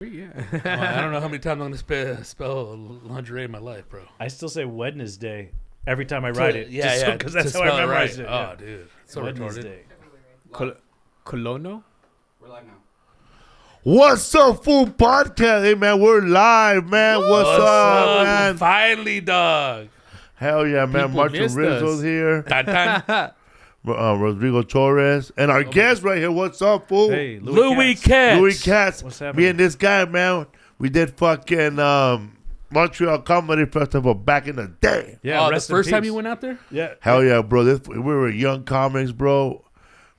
Yeah. Well, I don't know how many times I'm going to spell lingerie in my life, bro. I still say Wednesday every time I write it. Yeah, because that's how I memorize it. Oh, dude. So Wednesday. retarded. Colono? We're live now. What's up, Fool Podcast? Hey, man, we're live, man. What's up, man? Finally, dog. Hell yeah, man. People MartinRizo's here. Tan, tan. Rodrigo Torres. And our guest right here. What's up, fool? Hey, Louis Katz. Katz. Louis Katz. What's happening? Me and this guy, man, we did fucking Montreal Comedy Festival back in the day. Yeah, The rest in first time peace. you went out there? Yeah. Hell yeah, bro. We were young comics, bro.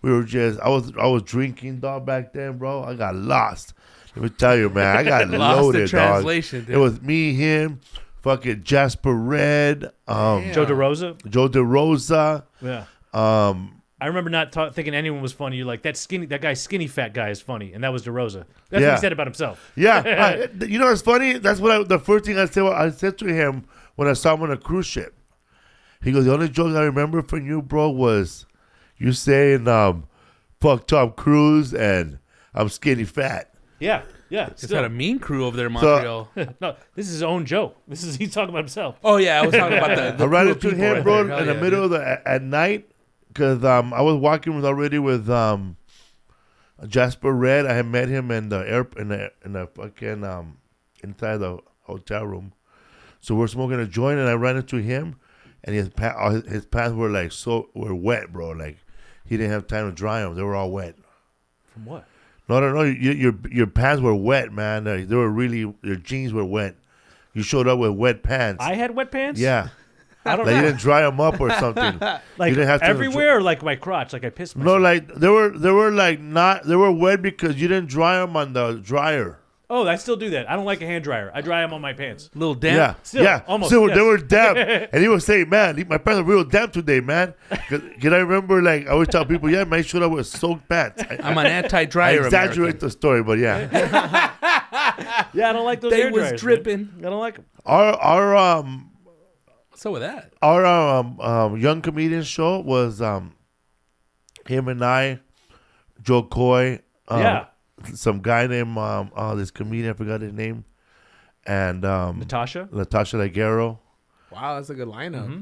We were just, I was drinking, dog, back then, bro. I got lost. Let me tell you, man. I got Lost loaded, in translation, dog. dude. It was me, him, fucking Jasper Red, Joe DeRosa. Joe DeRosa. Yeah. I remember not thinking anyone was funny. You're like, that guy, skinny fat guy is funny. And that was DeRosa. That's what he said about himself. Yeah. You know what's funny? That's what the first thing I said to him when I saw him on a cruise ship. He goes, the only joke I remember from you, bro, was you saying, fuck Tom Cruise and I'm skinny fat. Yeah. Yeah. It's had a mean crew over there in Montreal. No, this is his own joke. He's talking about himself. Oh, yeah. I was talking about the I ran crew of into people him, right bro, there. Hell in the yeah, middle dude. of at night because I was walking with Jasper Red. I had met him in the fucking inside the hotel room. So we're smoking a joint, and I ran into him, and his pants were wet, bro. Like he didn't have time to dry them; they were all wet. From what? No. Your pants were wet, man. They were really, your jeans were wet. You showed up with wet pants. I had wet pants? Yeah. I don't Like know. you didn't dry them up or something. Like you didn't have to everywhere or like my crotch? Like I pissed myself? No, like they were wet because you didn't dry them on the dryer. Oh, I still do that. I don't like a hand dryer. I dry them on my pants. Little damp. Still, almost, So yes. they were damp, and he was saying, "Man, my pants are real damp today, man." Cause I remember, like I always tell people, "Yeah, man, showed up with soaked pants." I'm an I anti-dryer exaggerate American. the story, but yeah, Yeah, I don't like those They hair was dryers, dripping. man. I don't like them. our What's up with that? our young comedian show was him and I, Joe Coy, Yeah. some guy named this comedian, I forgot his name, and Natasha? Leggero, Wow, that's a good lineup. Mm-hmm.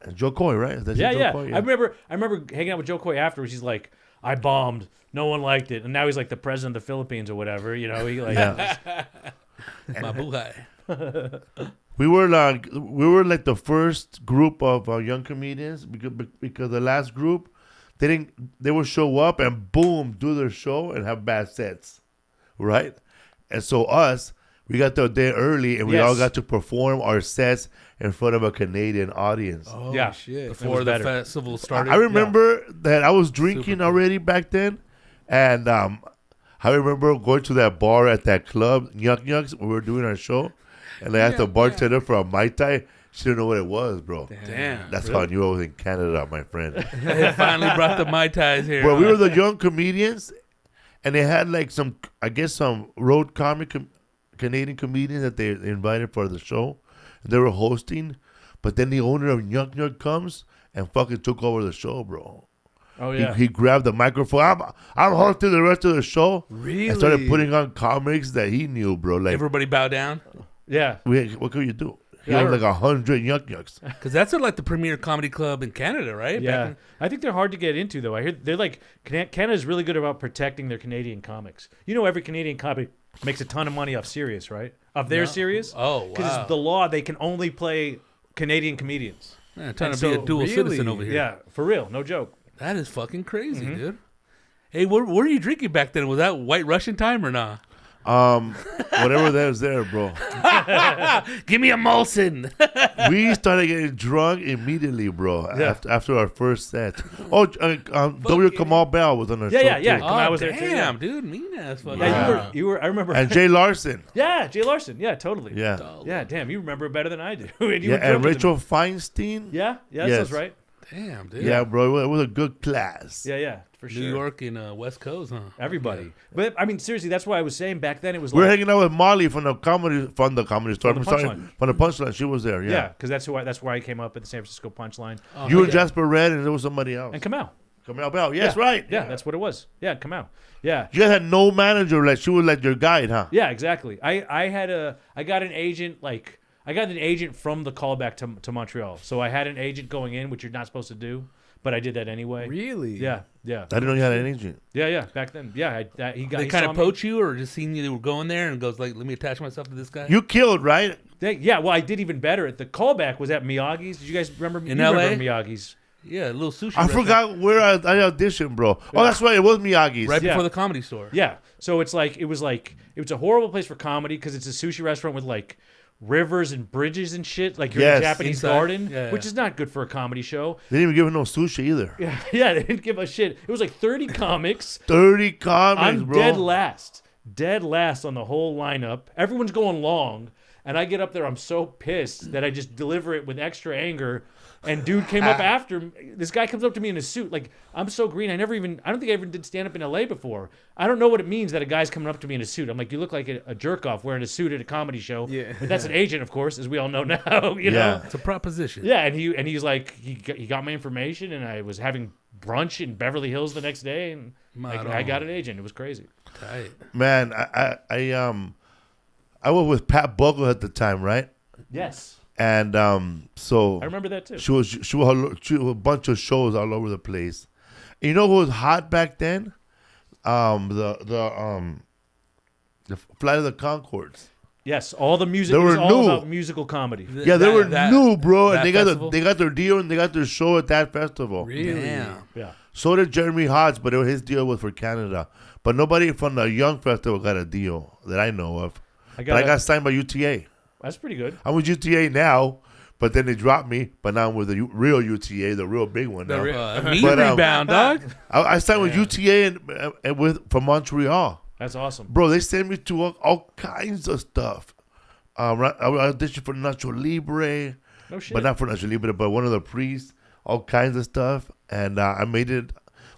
and Joe Coy, right? That's Yeah, Joe yeah. Coy? I remember hanging out with Joe Coy afterwards. He's like, I bombed. No one liked it. And now he's like the president of the Philippines or whatever. You know, he like Mabuhay. We were like the first group of young comedians because the last group they would show up and boom do their show and have bad sets, right? And so we got there a day early and we Yes. all got to perform our sets in front of a Canadian audience. Oh, Yeah. shit. was Before the better. festival started. I remember that I was drinking Super cool. already back then, and I remember going to that bar at that club, Nyuk Nyuks, when we were doing our show, and I asked the bartender for a Mai Tai. She didn't know what it was, bro. Damn. That's how I knew I was in Canada, my friend. They finally brought the Mai Tais here. Well, we were the young comedians, and they had like some road comic Canadian comedians that they invited for the show. They were hosting, but then the owner of Nyuk Nyuk comes and fucking took over the show, bro. Oh yeah. He grabbed the microphone. I'm hosting the rest of the show. Really? And started putting on comics that he knew, bro. Like, Everybody bow down? yeah. what could you do? He Yeah. had like 100 Nyuk Nyuks. Because that's like the premier comedy club in Canada, right? Yeah. I think they're hard to get into though. I hear they're like Canada's really good about protecting their Canadian comics. You know, every Canadian comic makes a ton of money off Sirius, right? Of their Sirius. Oh, wow. Because the law, they can only play Canadian comedians. Man, trying And to be so- a dual citizen over here. Yeah, for real, no joke. That is fucking crazy, dude. Hey, what were you drinking back then? Was that White Russian time or not? Whatever that was there, bro. Give me a Molson. We started getting drunk immediately, bro. Yeah. After our first set. Oh, W. Kamal Bell was on our show. Yeah. too. I was there too, damn, yeah. dude. Mean ass fucking. Yeah, you were. I remember. And Jay Larson. yeah, Jay Larson. Yeah, totally. Yeah. Yeah, damn, you remember it better than I do. And you Yeah, were and drunk with Rachel him. Feinstein. Yeah, that Yes. sounds right. Damn, dude. Yeah, bro. It was a good class. Yeah, for New sure. York and West Coast, huh? Everybody. But I mean, seriously, that's why I was saying back then it was We were like, hanging out with Molly from the comedy store. From the I'm sorry, Punchline. from the Punchline. She was there. yeah, Yeah. because that's where I came up at the San Francisco Punchline. You and Jasper Red, and there was somebody else. And Kamau. Coming out Bell. Yes, right. Yeah, that's what it was. Yeah, come out. Yeah. You guys had no manager. Like she was like your guide, huh? Yeah, exactly. I got an agent from the callback to Montreal. So I had an agent going in, which you're not supposed to do, but I did that anyway. Really? Yeah. I didn't know you had an agent. Yeah. Back then, yeah. He They kind of poach you, or just seen you were going there and goes like, "Let me attach myself to this guy." You killed, right? Yeah. Well, I did even better. The callback was at Miyagi's. Did you guys remember? In you LA? Remember Miyagi's? Yeah, a little sushi. I restaurant forgot where I auditioned, bro. Oh, that's right. It was Miyagi's. right Yeah. before the Comedy Store. Yeah. So it was a horrible place for comedy because it's a sushi restaurant with like rivers and bridges and shit. Like you're in a Yes. Japanese Inside. garden, Yeah. which is not good for a comedy show. They didn't even give him no sushi either. Yeah, they didn't give a shit. It was like 30 comics. 30 comics, I'm bro. dead last on the whole lineup. Everyone's going long, and I get up there. I'm so pissed that I just deliver it with extra anger. And dude came up after. This guy comes up to me in a suit. Like, I'm so green. I don't think I ever did stand up in LA before. I don't know what it means that a guy's coming up to me in a suit. I'm like, you look like a jerk off wearing a suit at a comedy show. Yeah. But that's an agent, of course, as we all know now. You know. It's a proposition. Yeah, and he's like, he got my information, and I was having brunch in Beverly Hills the next day, and I got an agent. It was crazy. Tight. Man, I was with Pat Buckle at the time, right? Yes, And so I remember that too. she was a bunch of shows all over the place. And you know who was hot back then? The Flight of the Conchords. Yes, all the music. They It was were all new. about musical comedy. Yeah, they were new, bro, that and festival? they got their deal and they got their show at that festival. Really? Damn. Yeah. So did Jeremy Hodge, but his deal was for Canada. But nobody from the Young Festival got a deal that I know of. I got signed by UTA. That's pretty good. I'm with UTA now, but then they dropped me. But now I'm with the real UTA, the real big one now. Meat But, rebound, dog. I signed with UTA and from Montreal. That's awesome. Bro, they sent me to all kinds of stuff. I auditioned for Nacho Libre, No shit. but not for Nacho Libre, but one of the priests, all kinds of stuff. And I made it.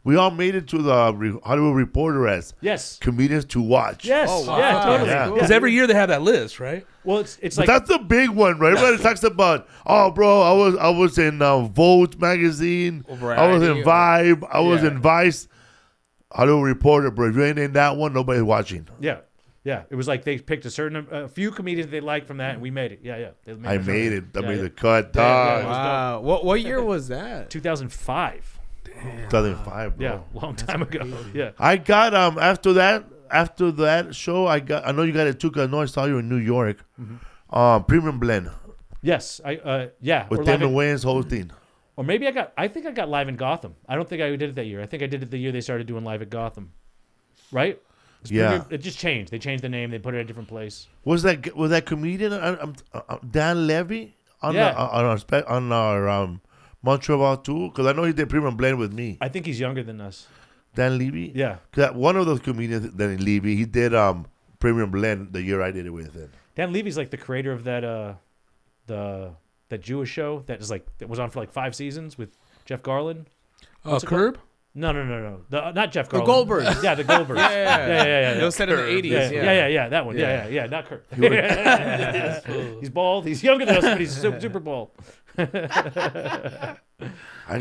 We all made it to the Hollywood Reporter as Yes. comedians to watch. Yes. Oh, wow. Yeah, totally. Yeah. Cool. Because every year they have that list, right? Well, it's But like that's the big one, right? Everybody talks about, oh, bro, I was in Vogue magazine, I was in Variety, Vibe, I was yeah. in Vice. Hollywood Reporter, bro. If you ain't in that one, nobody's watching. yeah. It was like they picked a few comedians they liked from that, and we made it. Yeah. They I made it. I Yeah, made yeah. the cut, Yeah, dog. yeah. Wow. What year was that? 2005. 2005, bro. Yeah, long time ago. Yeah. I got after that show, I know you got it too. 'Cause I know I saw you in New York. Premium Blend Yes. Yeah. with or, live Damon in, Wayans hosting. or maybe I think I got live in Gotham. I don't think I did it that year. I think I did it the year they started doing live at Gotham. Right? Yeah. It just changed. They changed the name. They put it in a different place. Was that comedian Dan Levy on Yeah. on our Montreal too? Because I know he did Premium Blend with me. I think he's younger than us. Dan Levy. Yeah. That one of those comedians, Dan Levy, he did Premium Blend the year I did it with him. Dan Levy's like the creator of that that Jewish show that was on for like 5 seasons with Jeff Garland. What's it Curb? No. Not Jeff The Garland. Goldbergs. Yeah, the Goldbergs. Yeah. It was set in the Curb. 80s. Yeah, that one. Yeah, not Kurt. He's bald. He's younger than us, but he's super bald. I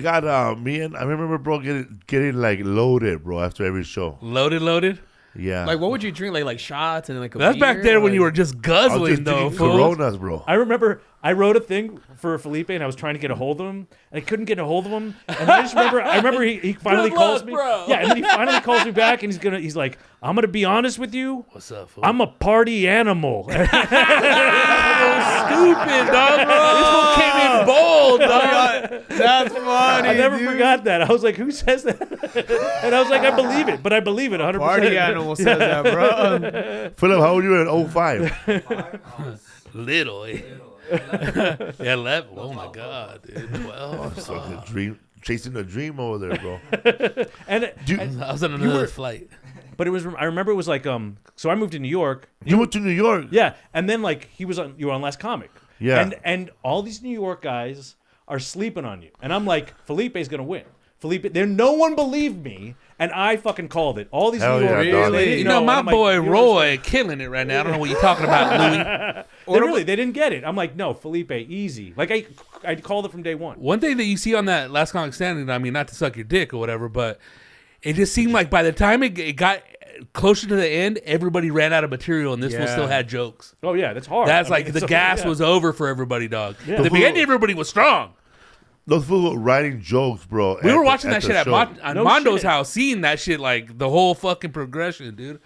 got I remember, bro, getting like loaded, bro, after every show. Loaded? Yeah. Like, what would you drink? Like shots and like a That's back beer? there when you were Like- just I was guzzling, just though, drinking fool. Coronas, bro. I remember I wrote a thing for Felipe, and I was trying to get a hold of him, and I couldn't get a hold of him. And I remember he finally Good calls luck, me. bro. Yeah, and then he finally calls me back, and he's like, I'm gonna be honest with you. What's up, fool? I'm a party animal. stupid, dog. This one came in bold, dog. That's funny. I never dude. forgot that. I was like, who says that? And I was like, I believe it, but I believe it 100%. Party animal says that, bro. Philip, how old were you in 05? Little. Yeah, 11. Oh, my God, dude. 12. It's like a dream, chasing a dream over there, bro. And I was on another flight. but it was. I remember it was like So I moved to New York. You went to New York. Yeah, and then like you were on Last Comic. Yeah. And all these New York guys are sleeping on you, and I'm like, Felipe's gonna win. No one believed me, And I fucking called it. All these Hell New York yeah, girls, dog. they didn't You know. know, my I'm like, boy you Roy killing it right now. I don't know what you're talking about, Louis. They didn't get it. I'm like, no, Felipe, easy. Like I called it from day one. One thing that you see on that Last Comic Standing, I mean, not to suck your dick or whatever, but it just seemed like by the time it got closer to the end, everybody ran out of material, and this one still had jokes. Oh yeah, that's hard. That's I mean, like the it's gas yeah. was over for everybody, dog. Yeah. At the beginning, everybody was strong. Those fools were writing jokes, bro. We were watching that shit at show. Mondo's shit. house, seeing that shit, like the whole fucking progression, dude.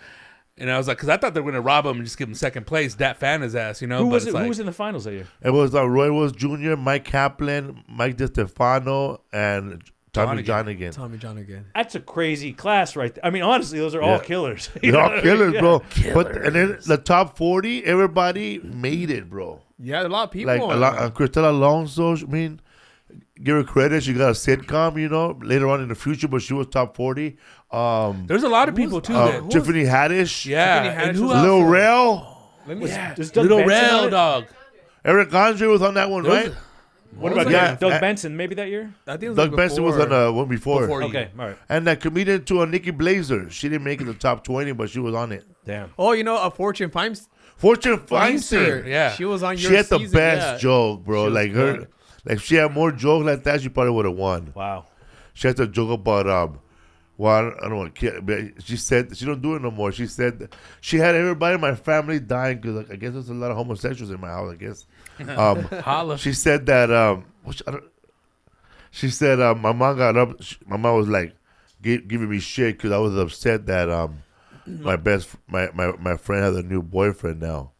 And I was like, because I thought they were gonna rob him and just give him second place, that fan his ass, you know. Who but was it's it? like, Who was in the finals that year? It was Roy Wills Jr., Mike Kaplan, Mike DeStefano, and Tommy John again. Tommy John again. That's a crazy class, right there. I mean, honestly, those are all killers. You They're know all what I mean? killers, Yeah. bro. But and then the top 40, everybody made it, bro. Yeah, a lot of people. Like a lot, Cristela Alonso. I mean, give her credit. She got a sitcom, you know, later on in the future, but she was top 40. there's a lot of people too. That, Tiffany Haddish, yeah, Tiffany and Haddish who was else? Lil Rel, Let me. Yeah, Does Doug Little Benson on Rel, it? dog. Eric Andre was on that one, Those- right? What about Yeah. Doug Benson? Maybe that year. I think it was Doug like Benson was on the one before. Before you. Okay, all right. And that comedian too, Nikki Blazer. She didn't make it the top 20, but she was on it. Damn. Oh, you know, a Fortune Feinstein. Fortune Feinstein. Yeah. She was on your She had the season, best yeah. joke, bro. She was Like good. her, like if she had more jokes like that, she probably would have won. Wow. She had the joke about well, I don't want to. But she said she don't do it no more. She said she had everybody in my family dying because like, I guess there's a lot of homosexuals in my house. I guess. Holla. She said that. She said my mom got up. My mom was like giving me shit because I was upset that my friend has a new boyfriend now.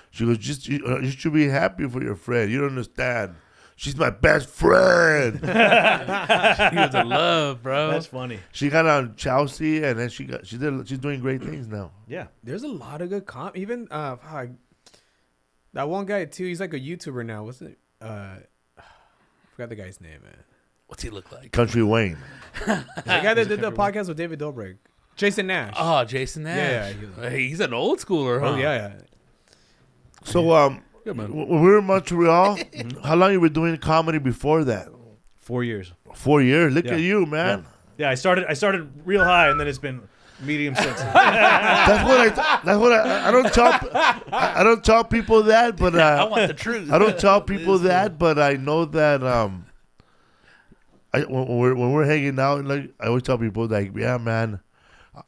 She goes, you should be happy for your friend. You don't understand. She's my best friend. He was in love, bro. That's funny. She got on Chelsea, and then she's doing great things now. Yeah. There's a lot of good even that one guy too. He's like a YouTuber now. What's it? Forgot the guy's name, man. What's he look like? Country Wayne. The guy that did the podcast with David Dobrik, Jason Nash. Oh, Jason Nash. Yeah, he was- Hey, he's an old schooler, huh? Oh yeah. So Good man. when we were in Montreal, how long you were doing comedy before that? 4 years. 4 years. Look Yeah. at you, man. Yeah, I started real high, and then it's been medium since. That's what I don't tell. I don't tell people that, but I want the truth. I don't tell people that, but I know that when we're hanging out, like I always tell people, like, yeah, man,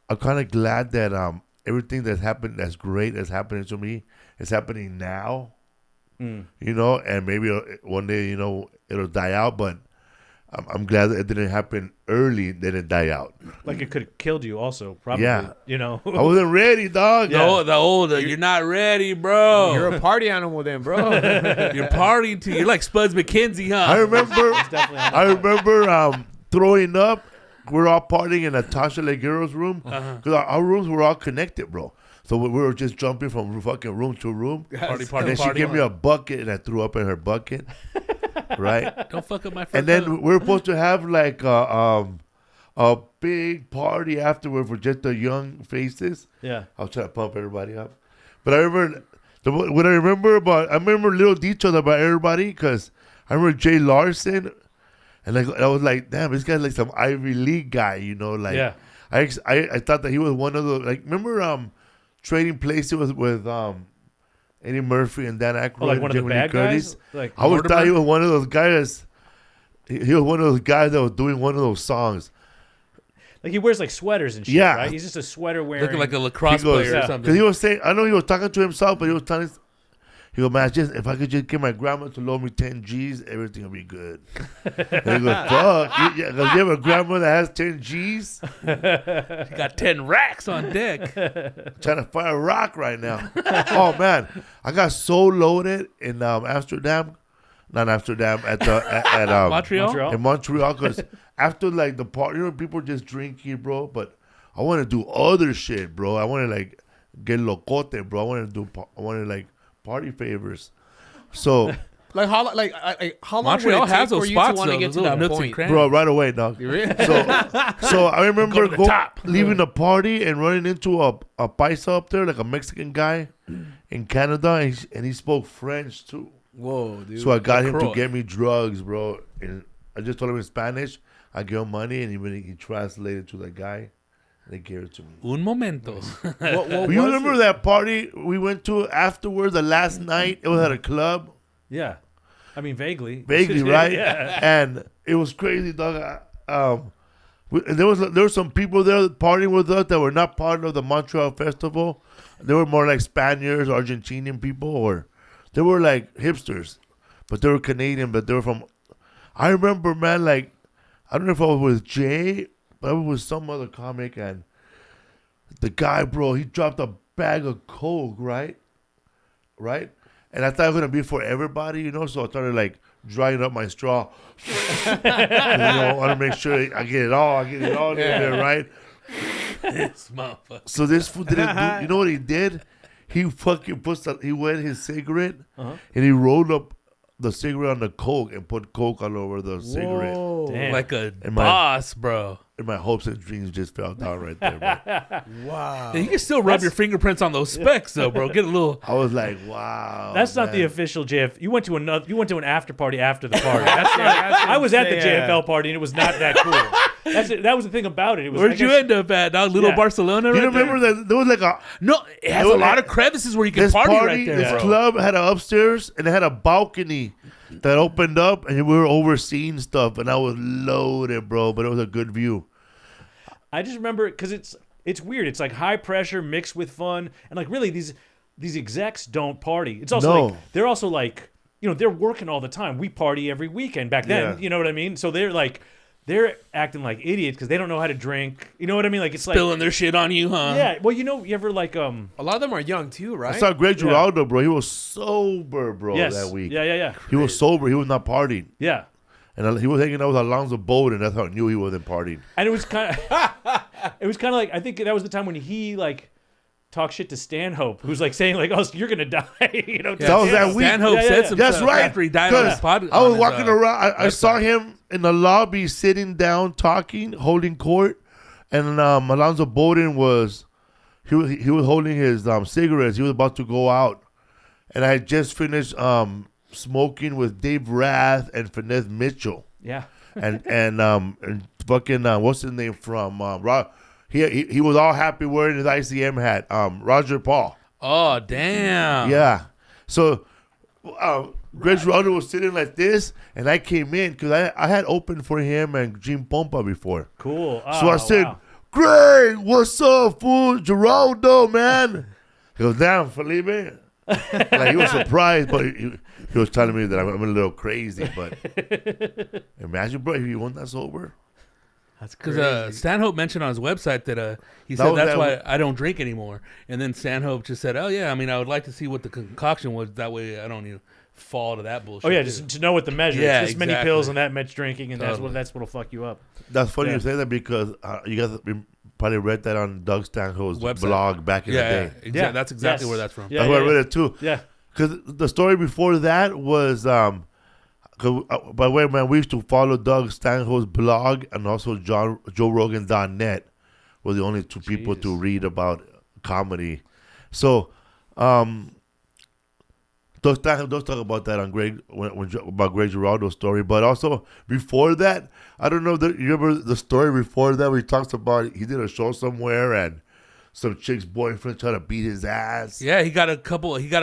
I'm kind of glad that everything that's happened, that's great, that's happening to me, is happening now. You know, and maybe one day, you know, it'll die out, but I'm glad that it didn't happen early, then it die out. Like it could have killed you, also. Probably. Yeah. You know. I wasn't ready, dog. Yeah. The older, you're not ready, bro. You're a party animal, then, bro. You're partying too. You're like Spuds McKenzie, huh? I remember. Definitely. I remember throwing up. We're all partying in Natasha Leguero's room because our rooms were all connected, bro. So we were just jumping from fucking room to room. Party, And party, then she party. gave me a bucket, and I threw up in her bucket, right? Don't fuck up my And friend. then we were supposed to have like a big party afterward for just the young faces. Yeah. I was trying to pump everybody up, but I remember what I remember little details about everybody because I remember Jay Larson, and like I was like, damn, this guy's like some Ivy League guy, you know? Like, Yeah. I thought that he was one of the like. Remember Trading Places with Eddie Murphy and Dan Aykroyd, Oh, like one of the Jamie Lee bad Curtis. guys. Like I always thought he Mortimer? was one of those guys. He was one of those guys that was doing one of those songs. Like he wears like sweaters and shit. Yeah. Right. He's just a sweater wearing. looking like a lacrosse He goes- player or Yeah. Because something. he was saying, I know he was talking to himself, but he was telling, he goes, man, if I could just get my grandma to loan me 10 G's, everything will be good. And he goes, fuck. Because you have a grandma that has 10 G's? He got 10 racks on deck. Trying to fire a rock right now. Oh, man. I got so loaded in Amsterdam. Not Amsterdam, at Montreal? in Montreal, because after like the party, you know, people just drinking, bro. But I want to do other shit, bro. I want to like get locote, bro. I want to like party favors. So, Like how long Montreal would it has take for those you to spots, want to though, get those to little that nooks and point? crannies. bro, right away, dog. You really? So I remember Go to the top. leaving the party and running into a paisa up there, like a Mexican guy in Canada, and he spoke French too. Whoa, dude. So I got him to Croix. get me drugs, bro. And I just told him in Spanish. I give him money, and he translated to the guy. They gave it to me. Un momento. You remember that party we went to afterwards, the last night? It was at a club. Yeah. I mean, vaguely. Vaguely, right? Yeah. And it was crazy, dog. There were some people there partying with us that were not part of the Montreal Festival. They were more like Spaniards, Argentinian people, or they were like hipsters, but they were Canadian, but they were from. I remember, man, like I don't know if I was with Jay, but I was with some other comic, and the guy, bro, he dropped a bag of Coke, right? And I thought it was gonna be for everybody, you know. So I started like drying up my straw. I want to make sure I get it all. I get it all in there, right? This motherfucker. So this fool didn't do. You know what he did? He fucking he wet his cigarette and he rolled up the cigarette on the Coke and put Coke all over the cigarette. Damn. Like a boss, bro. And my hopes and dreams just fell down right there, bro. Wow. Yeah, you can still rub your fingerprints on those specs, though, bro. Get a little. I was like, wow. That's not the official JF. You went to an after party after the party. I was at the JFL party and it was not that cool. That was the thing about it. It was, Where'd you end up at, dog? Little Barcelona? You right remember there? that there was like a No, it has a lot of crevices where you can party right there. This bro. club had an upstairs and it had a balcony that opened up and we were overseeing stuff and I was loaded, bro. But it was a good view. I just remember it because it's weird. It's like high pressure mixed with fun, and like really these execs don't party. It's also like they're also like they're working all the time. We party every weekend back then. Yeah. You know what I mean? So they're acting like idiots because they don't know how to drink. You know what I mean? Like it's spilling like their shit on you, huh? Yeah. Well, you ever like A lot of them are young too, right? I saw Greg Giraldo, bro. He was sober, bro, that week. Yeah. He was sober. He was not partying. Yeah. And he was hanging out with Alonzo Bolt, and that's how I knew he wasn't partying. And it was kind of like I think that was the time when he like talked shit to Stanhope, who's like saying like, "Oh, you're gonna die," That was that week. Stanhope said some That's stuff right. after he died on his pod. I was walking around. I saw him in the lobby, sitting down, talking, holding court, and Alonzo Bowden was he was holding his cigarettes. He was about to go out, and I had just finished smoking with Dave Rath and Finesse Mitchell. Yeah. and fucking what's his name from he was all happy wearing his ICM hat. Roger Paul. Oh damn. Yeah. So Greg Giraldo was sitting like this, and I came in because I had opened for him and Jim Pompa before. Cool. So I said, Greg, what's up, fool? Giraldo, man. He goes, damn, Felipe. Like, he was surprised, but he was telling me that I'm a little crazy. But imagine, bro, if you weren't that sober. That's because Stanhope mentioned on his website that he said that's why I don't drink anymore. And then Stanhope just said, "Oh yeah, I mean, I would like to see what the concoction was. That way, I don't fall to that bullshit." Oh yeah, just to know what the measure. Yeah, it's this many pills and that much drinking, and Totally. that's what'll fuck you up. That's funny you say that because you guys probably read that on Doug Stanhope's Website. blog back in the day. Yeah. That's exactly Yes. where that's from. Yeah, That's where I read it too. Yeah. Because the story before that was, by the way, man, we used to follow Doug Stanhope's blog and also JoeRogan.net were the only two people to read about comedy. So, Doug Stanhope does talk about that on about Greg Giraldo's story. But also, before that, I don't know, you remember the story before that where he talks about he did a show somewhere and some chick's boyfriend tried to beat his ass. Yeah, he got a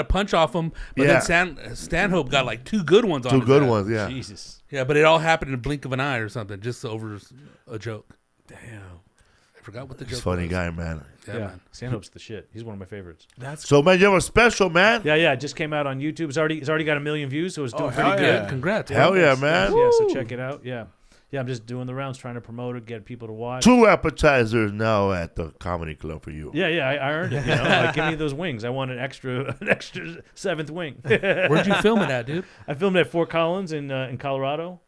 punch off him, but then Stanhope got like two good ones on his Two good ass. ones, yeah. Jesus. Yeah, but it all happened in a blink of an eye or something, just over a joke. Damn. I forgot what the joke He's a funny was. guy, man. Yeah, Yeah. man. Stanhope's the shit. He's one of my favorites. So, man, you have a special, man. Yeah. It just came out on YouTube. It's already got 1 million views, so it's doing pretty hell good. yeah. Congrats. Hell yeah, man. Yeah, so check it out. Yeah. Yeah, I'm just doing the rounds, trying to promote it, get people to watch. 2 appetizers now at the comedy club for you. Yeah, I earned it. Like, give me those wings. I want an extra 7th wing. Where'd you film it at, dude? I filmed at Fort Collins in Colorado.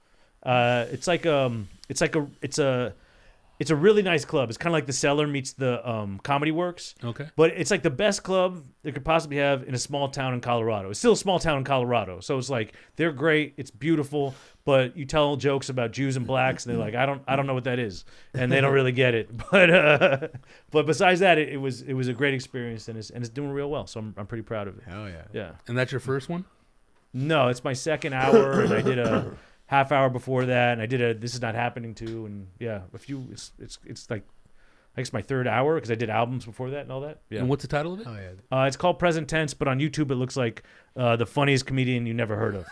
It's a really nice club. It's kind of like the Cellar meets the Comedy Works. Okay. But it's like the best club they could possibly have in a small town in Colorado. It's still a small town in Colorado. So it's like they're great, it's beautiful, but you tell jokes about Jews and blacks and they're like, I don't know what that is. And they don't really get it. But besides that, it was a great experience and it's doing real well. So I'm pretty proud of it. Hell yeah. Yeah. And that's your first one? No, it's my second hour and I did a half hour before that and I did a This Is Not Happening too, and yeah, a few it's like I guess my third hour because I did albums before that and all that. Yeah. And what's the title of it? Oh yeah. It's called Present Tense, but on YouTube it looks like the funniest comedian you never heard of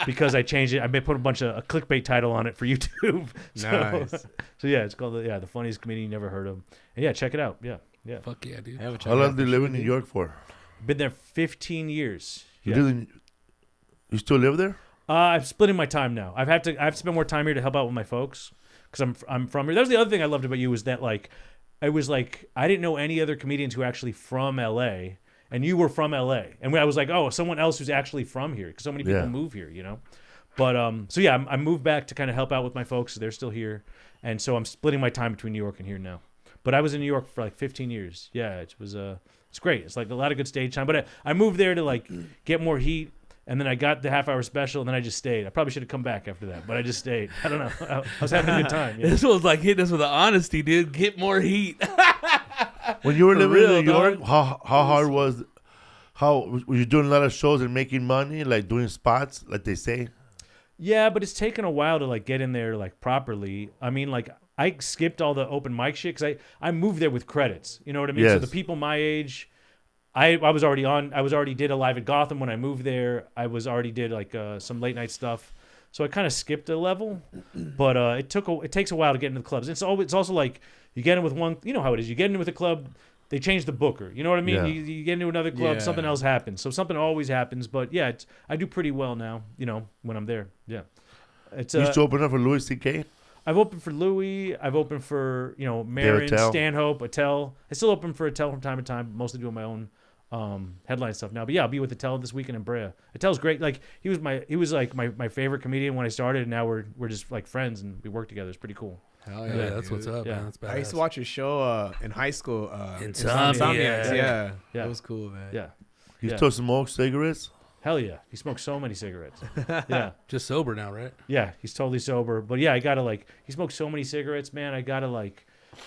because I changed it. I put a bunch of a clickbait title on it for YouTube. Nice. So yeah, it's called the funniest comedian you never heard of. And yeah, check it out. Yeah. Fuck yeah, dude. How long did you live in New York for? Been there 15 years. You still live there? I'm splitting my time now. I've spent more time here to help out with my folks because I'm from here. That was the other thing I loved about you was that like I didn't know any other comedians who were actually from LA, and you were from LA, and I was like, oh, someone else who's actually from here because so many people move here, you know. But so yeah, I moved back to kind of help out with my folks. They're still here, and so I'm splitting my time between New York and here now. But I was in New York for like 15 years. Yeah, it was it's great. It's like a lot of good stage time. But I moved there to like get more heat. And then I got the half-hour special, and then I just stayed. I probably should have come back after that, but I just stayed. I don't know. I was having a good time. You know? This was like hitting us with the honesty, dude. Get more heat. When you were living real, in New York, dog. how hard was? How were you doing a lot of shows and making money, like doing spots, like they say? Yeah, but it's taken a while to like get in there like properly. I mean, like I skipped all the open mic shit because I moved there with credits. You know what I mean? Yes. So the people my age. I was already did a live at Gotham when I moved there. I was already did like some late night stuff, so I kind of skipped a level. But it takes a while to get into the clubs. It's also like you get in with one, you know how it is. You get in with a club, they change the booker. You know what I mean? Yeah. You get into another club, Yeah. something else happens. So something always happens. But yeah, I do pretty well now. You know when I'm there. Yeah, it's You used to open up for Louis C.K. I've opened for Louis. I've opened for Marin, Attell. Stanhope, Attell. I still open for Attell from time to time. Mostly doing my own headline stuff now. But yeah, I'll be with Attell this weekend in Brea. Attell's great. Like he was like my favorite comedian when I started, and now we're just like friends and we work together. It's pretty cool. Hell Yeah, that's what's up, Yeah. man. That's badass. I used to watch a show in high school. Insomniacs. Yeah. Yeah. It was cool, man. Yeah. You Yeah. still smoke cigarettes? Hell yeah. He smokes so many cigarettes. Yeah. Just sober now, right? Yeah. He's totally sober. But yeah, I gotta he smokes so many cigarettes, man. I gotta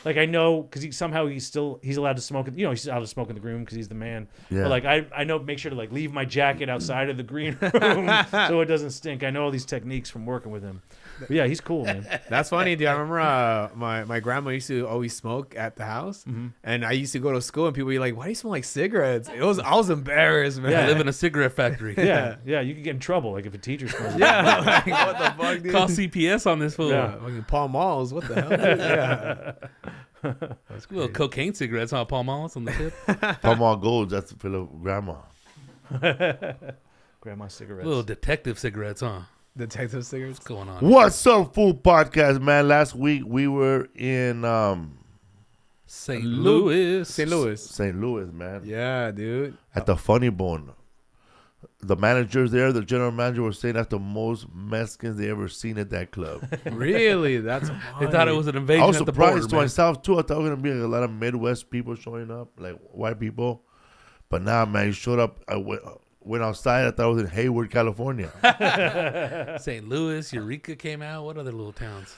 I know because he's allowed to smoke. He's allowed to smoke in the room because he's the man. Yeah. But I know make sure to leave my jacket outside of the green room so it doesn't stink. I know all these techniques from working with him. But yeah, he's cool, man. That's funny, dude. I remember my grandma used to always smoke at the house, Mm-hmm. and I used to go to school, and people would be like, "Why do you smell like cigarettes?" I was embarrassed, man. I live in a cigarette factory. Yeah, yeah. You could get in trouble if a teacher smells. Yeah, like, what the fuck, dude? Call CPS on this fool. Yeah. Fucking Paul Malls, what the hell? Dude? Yeah. That's Little crazy. cocaine cigarettes on Paul Malls on the tip. Palma Gold, that's for grandma. Grandma cigarettes. Little detective cigarettes, huh? Detective cigarettes. What's going on? What's up, Fool Podcast, man? Last week we were in St. Louis. St. Louis. St. Louis, man. Yeah, dude. At the Funny Bone. The managers there, the general manager, was saying that's the most Mexicans they ever seen at that club. Really? That's They thought it was an invasion I was at the border, surprised to man. myself too. I thought it was gonna be a lot of Midwest people showing up, like white people. But nah, man, he showed up. I went outside. I thought it was in Hayward, California. St. Louis, Eureka came out. What other little towns?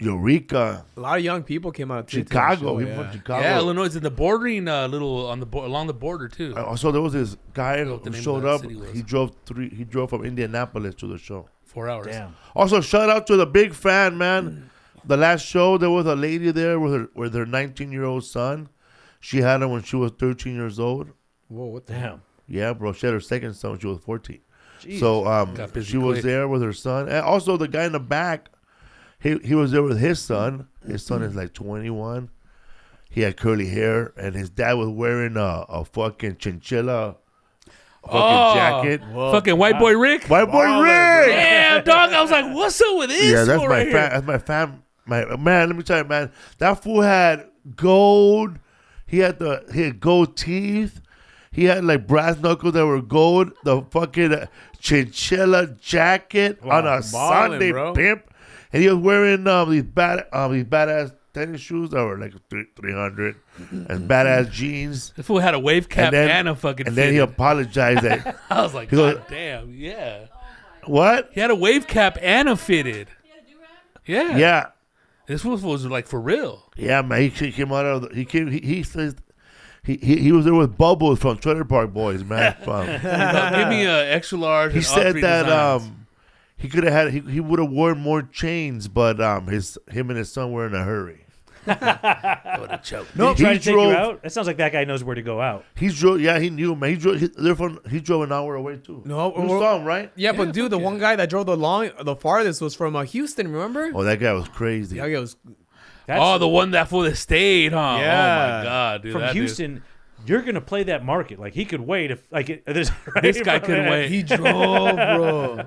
Eureka, a lot of young people came out too. Chicago. To the People show, from yeah. Chicago. Yeah, Illinois in the bordering little on the along the border too. Also, there was this guy what the who name showed of that up. city was. He drove from Indianapolis to the show. 4 hours. Damn. Also, shout out to the big fan, man. The last show, there was a lady there with her 19-year-old son. She had him when she was 13 years old. Whoa, what the Damn. Yeah, bro. She had her second son when she was 14. Jeez. So Got busy she was quick. there with her son. And also, the guy in the back, he was there with his son. His son is like 21. He had curly hair, and his dad was wearing a fucking chinchilla jacket. Whoa. Fucking white boy Rick. White boy Baller, Rick! Damn, dog. I was like, what's up with this? Yeah, that's fool my right fan. here? That's my fan. My man, let me tell you, man. That fool had gold. He had gold teeth. He had like brass knuckles that were gold. The fucking chinchilla jacket on a Ballin', Sunday, bro. pimp. And he was wearing these badass tennis shoes that were like 300 and badass jeans. This fool had a wave cap and a fucking And then he fitted. apologized that I was like, he goes- God damn, yeah. what? He had a wave cap and a fitted. Yeah. Yeah. This fool was like for real. Yeah, man. He came out of he says he was there with Bubbles from Trailer Park Boys, man. Give me a extra large. He and all said three that designs. he could have had he would have worn more chains, but him and his son were in a hurry. I would have choked. No, he trying to take drove- you out. That sounds like that guy knows where to go out. He drove. Yeah, he knew, man. He drove an hour away too. No, you saw him, right? Yeah, but dude, the one guy that drove the farthest was from Houston. Remember? Oh, that guy was crazy. Yeah, it was. The one that fool that stayed, huh? Yeah. Oh my god, dude. From that Houston. You're gonna play that market. Like he could wait if This guy couldn't wait. He drove, bro.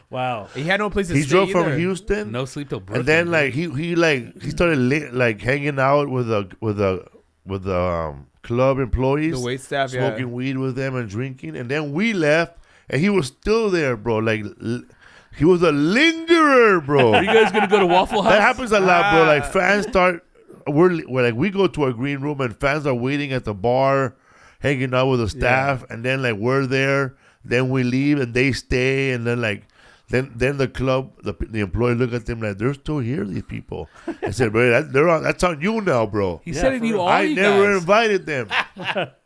Wow. He had no place to He stay. drove from either. Houston, Dude. No sleep till Brooklyn. and then like he started like hanging out with the club employees, The wait staff, smoking weed with them and drinking, and then we left, and he was still there, bro. Like he was a lingerer, bro. Are you guys gonna go to Waffle House? That happens a lot, bro. Like fans start, we're like we go to our green room and fans are waiting at the bar, hanging out with the staff, and then like we're there, then we leave and they stay, and then like then the club, the employee look at them like they're still here. These people. I said, bro, that's on you now, bro. He said he knew all I you never guys. invited them.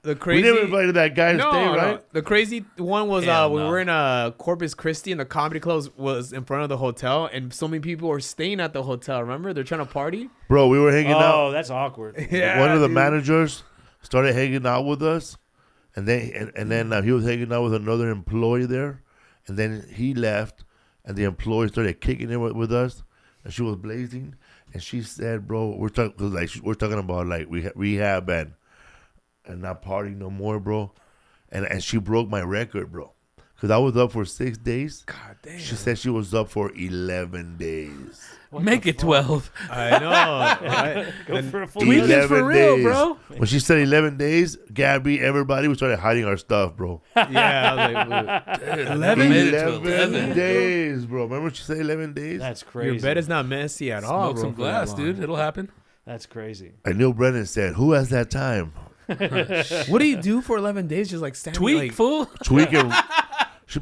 The crazy. We never invited that guy to stay, right? The crazy one was Hell we no. were in Corpus Christi and the comedy club was in front of the hotel, and so many people were staying at the hotel. Remember, they're trying to party. Bro, we were hanging out. Oh, that's awkward. Yeah, One of the dude. managers started hanging out with us, and then he was hanging out with another employee there, and then he left, and the employee started kicking it with us, and she was blazing, and she said, "Bro, we're talking about like rehab and not partying no more, bro," and she broke my record, bro, because I was up for 6 days. God damn. She said she was up for 11 days. Make it 12. I know. Right? Go for a full Tweak year. it for real, days. bro. When she said 11 days, Gabby, everybody, we started hiding our stuff, bro. Yeah, I was like, Dude, I 11? never made it to 11 11. days, bro. Remember she said 11 days? That's crazy. your bed is not messy at all. Smoke bro, some for that glass, long. dude. It'll happen. That's crazy. I knew Brennan said, who has that time? What do you do for 11 days? Just like standing Tweak, like, fool. Tweaking.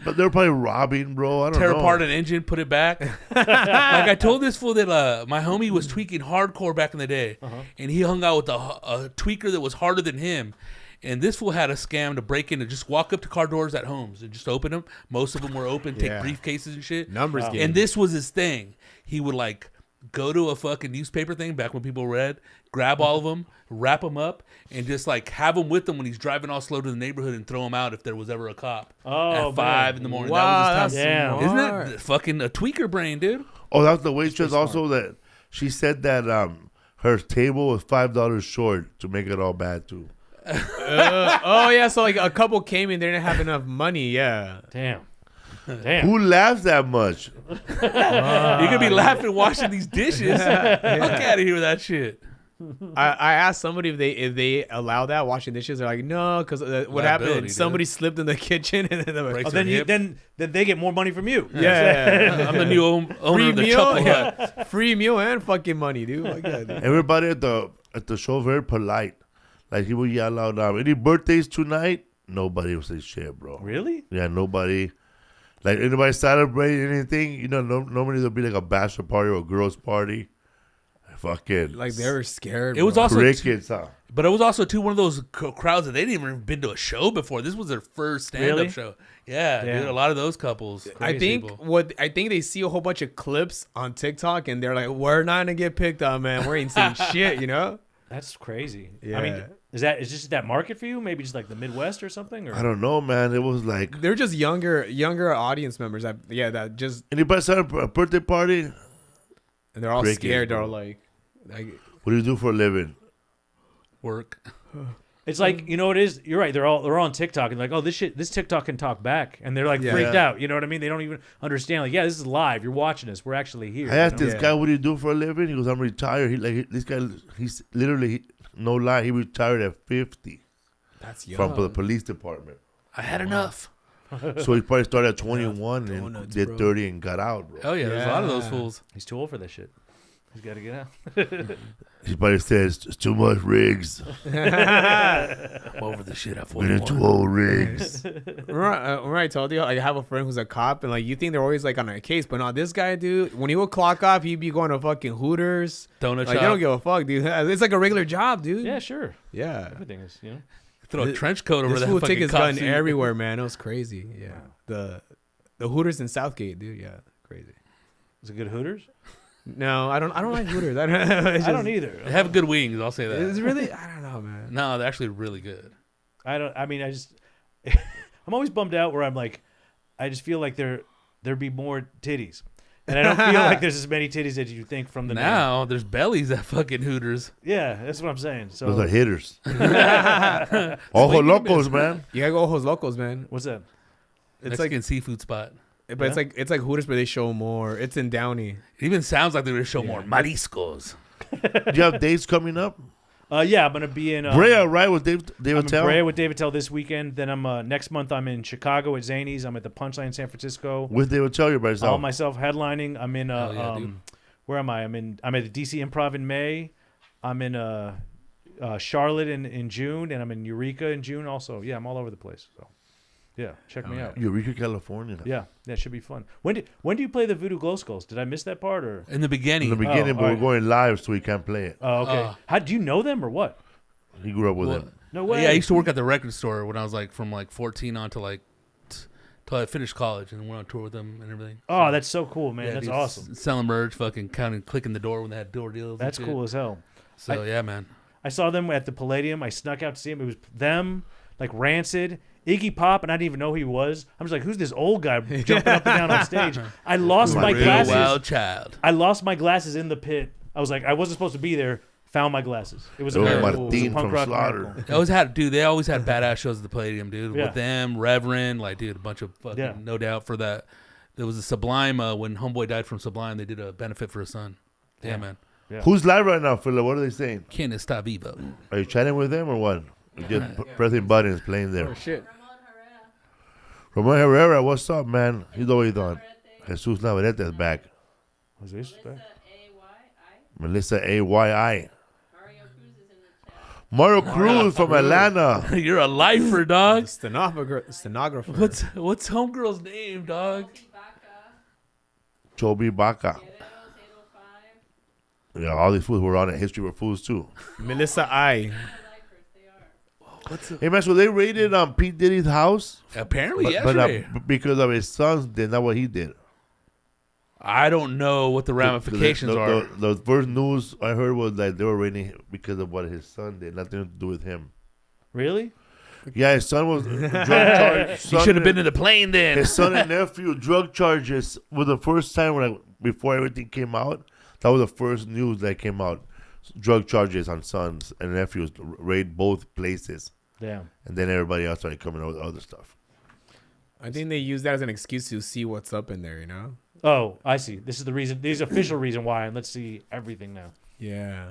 But they're probably robbing, bro. I don't Tear know. apart an engine, put it back. Like I told this fool that my homie was tweaking hardcore back in the day, and he hung out with a tweaker that was harder than him. And this fool had a scam to break in and just walk up to car doors at homes and just open them. Most of them were open, take Yeah. briefcases and shit. numbers game. And this was his thing. He would like go to a fucking newspaper thing back when people read, grab all of them, wrap them up, and just like have them with him when he's driving all slow to the neighborhood and throw them out if there was ever a cop Oh, at 5 in the morning. Wow, That was his that's time. Damn. Isn't smart. that fucking a tweaker brain, dude? Oh, that was the waitress also that she said that her table was $5 short to make it all bad, too. oh yeah, so like a couple came in, they didn't have enough money. Yeah. Damn. Damn. Who laughs that much? You could be laughing washing these dishes. Fuck out of here with that shit. I asked somebody if they allow that washing dishes. They're like, no, because what Liability, happened? dude. Somebody slipped in the kitchen and then Breaks Oh, her then hip. then they get more money from you. yeah, I'm the new owner free of the meal, Chuckle Hut. yeah. Free meal and fucking money, dude. Like that, dude. Everybody at the show very polite. Like he would yell out, any birthdays tonight? Nobody would say shit, bro. Really? Yeah, nobody. Like anybody celebrate anything, you know, normally there'll be like a bachelor party or a girls party. Fucking Like they were scared. It was bro. also crickets, huh? But it was also too one of those crowds that they didn't even been to a show before. This was their first stand-up Really? show. Yeah, Damn. dude, a lot of those couples. I crazy think people. I think they see a whole bunch of clips on TikTok and they're like, we're not gonna get picked on, man. We ain't seeing shit, you know? That's crazy. Yeah. I mean, is just that market for you? Maybe just like the Midwest or something? Or I don't know, man. It was like They're just younger audience members. That just anybody celebrate a birthday party? and they're all Crickets, scared. They're bro. all like What do you do for a living? Work. It's like, you know what it is? You're right. They're all on TikTok and like, oh, this TikTok can talk back, and they're like Yeah. freaked out. You know what I mean? They don't even understand. Like, yeah, this is live. You're watching us. We're actually here. I asked you know? this Yeah. guy, "What do you do for a living?" He goes, "I'm retired." This guy, he's literally no lie. He retired at 50 that's from the young. police department. I had enough. So he probably started at 21 and Donuts, did bro. 30 and got out, bro. Oh yeah, there's a lot of those Yeah. fools. He's too old for this shit. He's got to get out. He probably says it's too much rigs. I'm over the shit at We need 41. 12 rigs. Remember I told you I have a friend who's a cop and like you think they're always like on a case, but no, this guy, dude, when he would clock off, he'd be going to fucking Hooters. Donut Like they shop. don't give a fuck, dude. It's like a regular job, dude. Yeah, sure. Yeah. Everything is, you know. Throw a trench coat over This that fool fucking take his cop gun suit. everywhere, man. It was crazy. Yeah. The Hooters in Southgate, dude. Yeah, crazy. Is it good Hooters? No, I don't like Hooters. I don't either. They have good wings. I'll say that. It's really, I don't know, man. No, they're actually really good. I'm always bummed out where I'm like, I just feel like there'd be more titties. And I don't feel like there's as many titties as you think from the now. There's bellies at fucking Hooters. Yeah, that's what I'm saying. So Those are hitters. Ojo locos, man. You gotta go Ojos Locos, man. What's that? It's Mexican seafood spot. But it's like Hooters, but they show more. It's in Downey. It even sounds like they're gonna show more mariscos. Do you have dates coming up? Yeah, I'm gonna be in Brea, right? With David I'm in Tell? Brea with David Tell this weekend. Then I'm next month I'm in Chicago at Zany's. I'm at the Punchline in San Francisco. With David Tell, you're by yourself. All myself headlining. I'm in dude. where am I? I'm at the DC Improv in May. I'm in Charlotte in June, and I'm in Eureka in June also. Yeah, I'm all over the place. So yeah, check me out. Eureka, California. Yeah, that should be fun. When do you play the Voodoo Glow Skulls? Did I miss that part or? In the beginning. In the beginning, but all we're right. going live, so we can't play it. Oh, okay. How do you know them or what? He grew up with Well, him. No way. Yeah, I used to work at the record store when I was like from like 14 on to like till I finished college and went on tour with them and everything. Oh, that's so cool, man. Yeah, That's dude, awesome. Selling merch, fucking clicking the door when they had door deals. That's and shit. cool as hell. So yeah, man. I saw them at the Palladium. I snuck out to see them. It was them, like Rancid, Iggy Pop, and I didn't even know who he was. I was like, "Who's this old guy jumping up and down on stage?" I lost my Real glasses. wild child. I lost my glasses in the pit. I was like, I wasn't supposed to be there. Found my glasses. It was a Oh, miracle. It was a Martin punk from rock Slaughter. miracle. They always had badass shows at the Palladium, dude. Yeah. With them, Reverend, like, dude, a bunch of fucking, Yeah. no doubt for that. There was a Sublime, when Homeboy died from Sublime, they did a benefit for his son. Yeah, man. Yeah. Who's live right now, Philip? What are they saying? Quien está vivo? Are you chatting with them or what? You're just pressing buttons, playing there. Oh shit. Ramon Herrera, what's up, man? He's always on. Jesus Navarrete is back. Was this back? Melissa A.Y.I. Mario Cruz from Atlanta. You're a lifer, dog. Stenographer. What's homegirl's name, dog? Chobi Baca. Yeah, all these fools were on it. History were fools too. Melissa I. Hey man, so they raided P Diddy's house, Apparently, but yesterday. because of his sons did not what he did. I don't know what the ramifications are. The first news I heard was that they were raiding him because of what his son did, nothing to do with him. Really? Yeah, his son was drug charged. He should have been in the plane then. His son and nephew drug charges was the first time before everything came out. That was the first news that came out. Drug charges on sons and nephews raid both places. Damn. And then everybody else started coming out with other stuff. I think they use that as an excuse to see what's up in there, you know? Oh, I see. This is the reason. This is the official reason why. And let's see everything now. Yeah.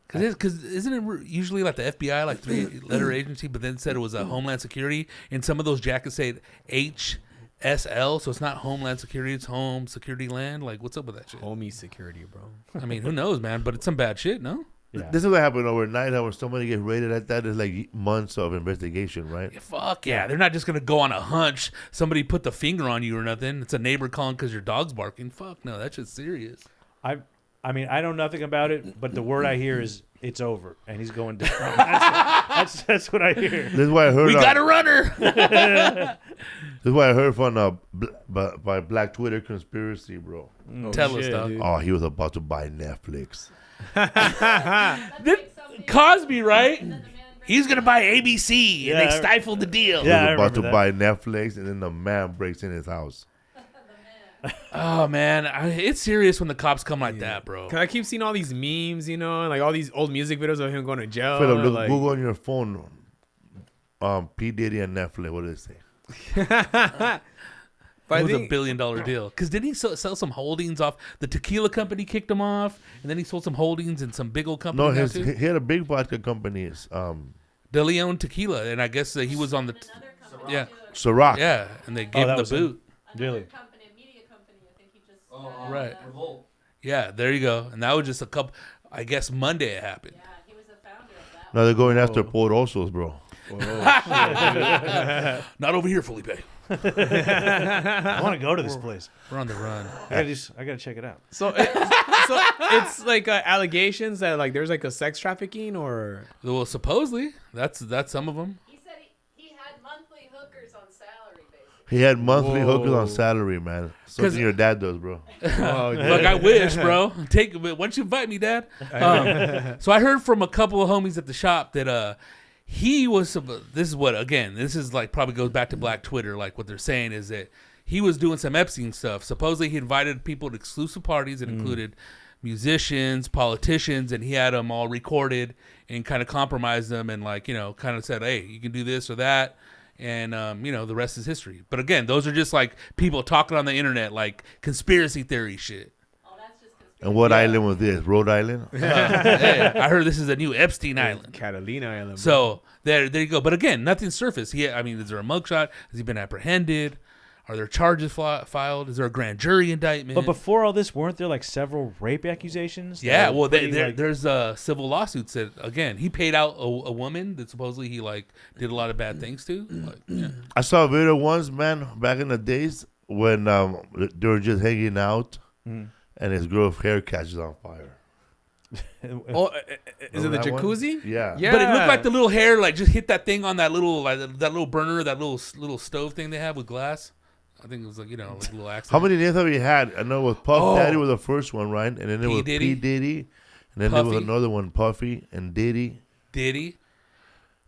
Because isn't it usually like the FBI, like 3-letter agency, but then said it was a Homeland Security, and some of those jackets say HSL, so it's not Homeland Security, it's Home Security Land. Like, what's up with that shit? Homie security, bro. I mean, who knows, man? But it's some bad shit, no? Yeah. This is what happened overnight. When somebody gets raided like that, it's like months of investigation, right? Yeah, fuck yeah. They're not just going to go on a hunch. Somebody put the finger on you or nothing. It's a neighbor calling because your dog's barking. Fuck no, that shit's serious. I mean, I know nothing about it, but the word I hear is it's over, and he's going down. That's what I hear. This is why I heard. We got a runner. This is what I heard from by Black Twitter conspiracy, bro. Tell us, dog. dude. Oh, he was about to buy Netflix. Cosby, right? He's going to buy ABC, and Yeah. they stifled the deal. He Yeah, I was about to remember buy Netflix, and then the man breaks in his house. Oh, man. It's serious when the cops come like that, bro. Cause I keep seeing all these memes, you know, and like all these old music videos of him going to jail. Philip, look, like, Google on your phone. P Diddy and Netflix. What did it say? but It I was a think, $1 billion deal. Because didn't he sell some holdings off? The tequila company kicked him off, and then he sold some holdings in some big old company. No, now, too. he had a big vodka company. De Leon Tequila, and I guess he was on the yeah, Ciroc. yeah, and they gave that him the was him? boot. Really? Company, a media company. I think he just Right. Yeah, there you go. And that was just a couple. I guess Monday it happened. Yeah, he was the founder of that. Now they're going after Porosos, bro. Not over here, Felipe. I want to go to this place. We're on the run. I gotta check it out. so it's like allegations that like there's like a sex trafficking or Well, supposedly that's some of them. He said he had monthly hookers on salary. He had monthly hookers on Whoa. salary, man. 'Cause- Something your dad does, bro. Oh, Look, I wish, bro. Take it. Why don't you invite me, Dad? So I heard from a couple of homies at the shop that he was. This is what again. This is like probably goes back to Black Twitter. Like what they're saying is that he was doing some Epstein stuff. Supposedly he invited people to exclusive parties that included musicians, politicians, and he had them all recorded and kind of compromised them and like kind of said, hey, you can do this or that. And the rest is history. But again, those are just like people talking on the internet, like conspiracy theory shit. Oh, that's just And what island was this? Rhode Island? Hey, I heard this is a new Epstein Island. Catalina Island. bro. So there you go. But again, nothing surfaced. Is there a mugshot? Has he been apprehended? Are there charges filed? Is there a grand jury indictment? But before all this, weren't there like several rape accusations? that yeah, were well, pretty, like- there's civil lawsuits that again he paid out a woman that supposedly he like did a lot of bad things to. Like, yeah. I saw a video once, man, back in the days when they were just hanging out and his girl's hair catches on fire. Oh, is it the Remember that one? jacuzzi? Yeah. Yeah. But it looked like the little hair like just hit that thing on that little that little burner, that little stove thing they have with glass. I think it was like like a little accident. How many names have we had? I know it was Puff Oh. Daddy was the first one, right? And then there was Diddy. P Diddy. And then there was Puffy. another one, Puffy and Diddy. Diddy?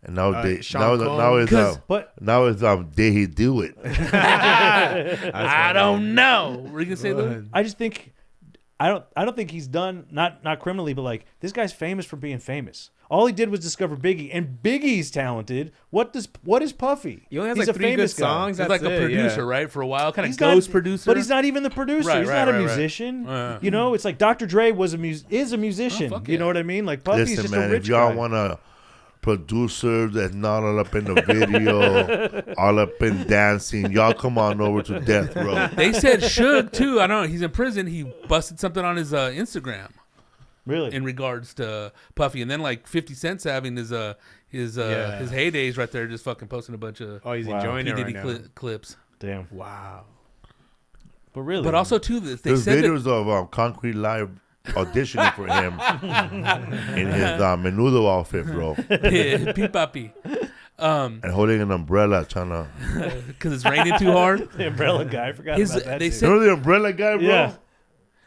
And now Sean now it's But did he do it? I don't know. Were you gonna say that? I just think I don't think he's done not criminally, but like this guy's famous for being famous. All he did was discover Biggie, and Biggie's talented. What is Puffy? He only has He's like a 3 good famous guy. songs. He's That's like a it, producer, yeah. right? For a while, kind of He's ghost not, producer. but he's not even the producer. Right, he's right, not a right, right. musician. Yeah. You know, it's like Dr. Dre is a musician. fuck You yeah. know what I mean? Like Puffy's Listen, just man, a rich if y'all guy. want a producer that's not all up in the video, all up in dancing, y'all come on over to Death Row. They said Suge too. I don't know. He's in prison. He busted something on his Instagram Really? in regards to Puffy, and then like 50 Cent's having his heydays right there, just fucking posting a bunch of Oh, he's Wow. enjoying P it Diddy right now. clips. Damn. Wow. But really. But also too, they There's said that, videos of Concrete Live auditioning for him in his menudo outfit, bro, P Papi, and holding an umbrella, trying to. because it's raining too hard. the umbrella guy. I forgot His- about that. they dude. said- Remember the umbrella guy, bro? Yeah.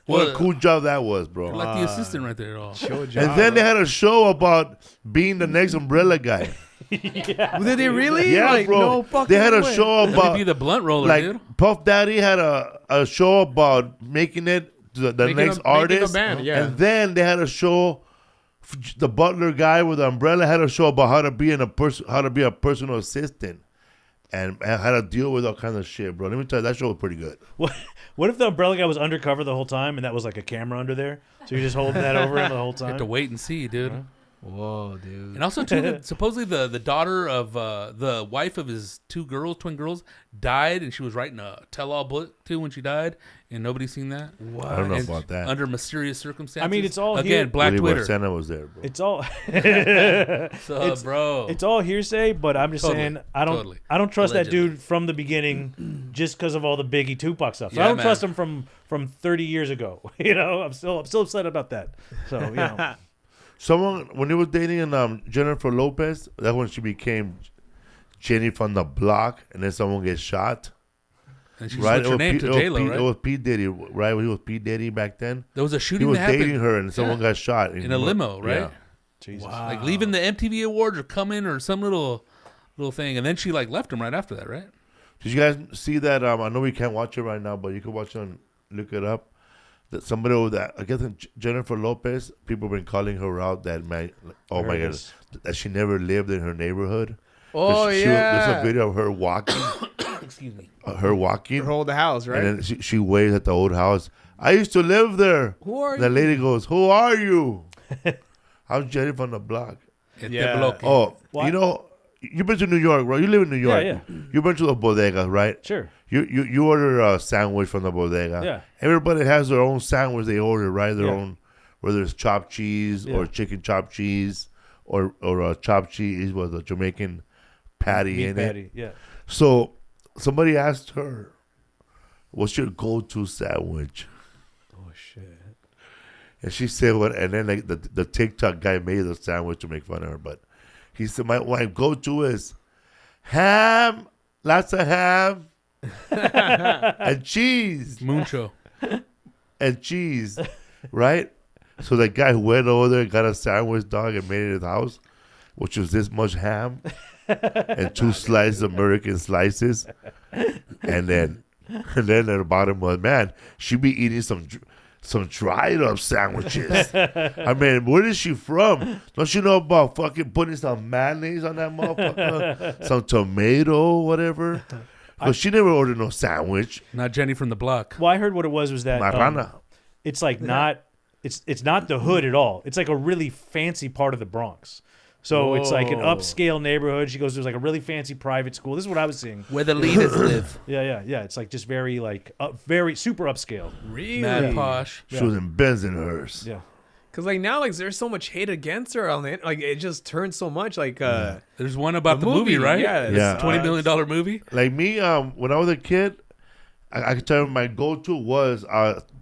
What a Well, cool job that was, bro. like the assistant right there at all. Show job, And then they bro. had a show about being the next umbrella guy. Did they really? Yeah, Like, bro. No fucking They had a way. show Let me about be the blunt roller, like dude. Puff Daddy had a show about making it to the Making next a- making a artist, band, yeah. and then they had a show. The butler guy with the umbrella had a show about how to be a personal assistant, and how to deal with all kinds of shit, bro. Let me tell you, that show was pretty good. What if the umbrella guy was undercover the whole time and that was like a camera under there? So you're just holding that over him the whole You time? have to wait and see, dude. Whoa, dude. And also, too, supposedly the daughter of the wife of his twin girls, died, and she was writing a tell-all book too when she died, and nobody's seen that. What? I don't know And about that. Under mysterious circumstances. I mean, it's all again here- Black Really, Twitter. Santa was there, bro. It's all Bro. it's all hearsay, but I'm just Totally, saying I totally. don't trust Allegedly. that dude from the beginning just because of all the Biggie Tupac stuff. So Yeah, I don't man. trust him from 30 years ago. You know, I'm still upset about that. So you know, Someone when he was dating Jennifer Lopez, that's when she became Jenny from the Block, and then someone gets shot. and she Right, switched her name to J-Lo, It right? was P Diddy, right? He was P Diddy back then. There was a He shooting was that happened dating her, and someone got shot in a limo, right? Yeah. Jesus. Like leaving the MTV Awards or coming or some little thing, and then she like left him right after that, right? Did you guys see that? I know we can't watch it right now, but you can watch it and look it up. That somebody with that, I guess Jennifer Lopez, people have been calling her out that oh my god, that she never lived in her neighborhood. Oh, There's yeah. a video of her walking, Excuse me. her walking, Hold the house, right? and then she waves at the old house. I used to live there. Who are The you? lady goes, "Who are you?" I'm Jenny from the block. Yeah. Bloque. Oh, What? you know, you've been to New York, right? You live in New York. Yeah, You've been to the bodega, right? Sure. You order a sandwich from the bodega. Yeah. Everybody has their own sandwich they order, right? Their Yeah. own, whether it's chopped cheese Yeah. or chicken chopped cheese or chopped cheese with a Jamaican patty Meat in patty. it. Yeah. So somebody asked her, "What's your go-to sandwich?" Oh shit. And she said, "What?" And then like the TikTok guy made the sandwich to make fun of her, but he said, "My go-to is ham, lots of ham and cheese. Mucho. And cheese, right? So the guy who went over there and got a sandwich, dog, and made it in his house, which was this much ham and 2 slices, American slices. And then at the bottom was, man, she be eating some dried up sandwiches. I mean, where is she from? Don't you know about fucking putting some mayonnaise on that motherfucker? Some tomato, whatever. But she never ordered no sandwich. Not Jenny from the block. Well, I heard what it was that Marrana. it's like not it's not the hood at all. It's like a really fancy part of the Bronx. So it's like an Whoa. upscale neighborhood. She goes, there's like a really fancy private school. This is what I was seeing. Where the leaders live. Yeah. It's like just very like very super upscale. Really? Mad posh. She was in Bensonhurst. Yeah. Because like now, like there's so much hate against her on it. Like it just turns so much. Like There's one about the movie, right? Yeah. Yeah. $20 million movie. Like me, when I was a kid, I could tell you my go-to was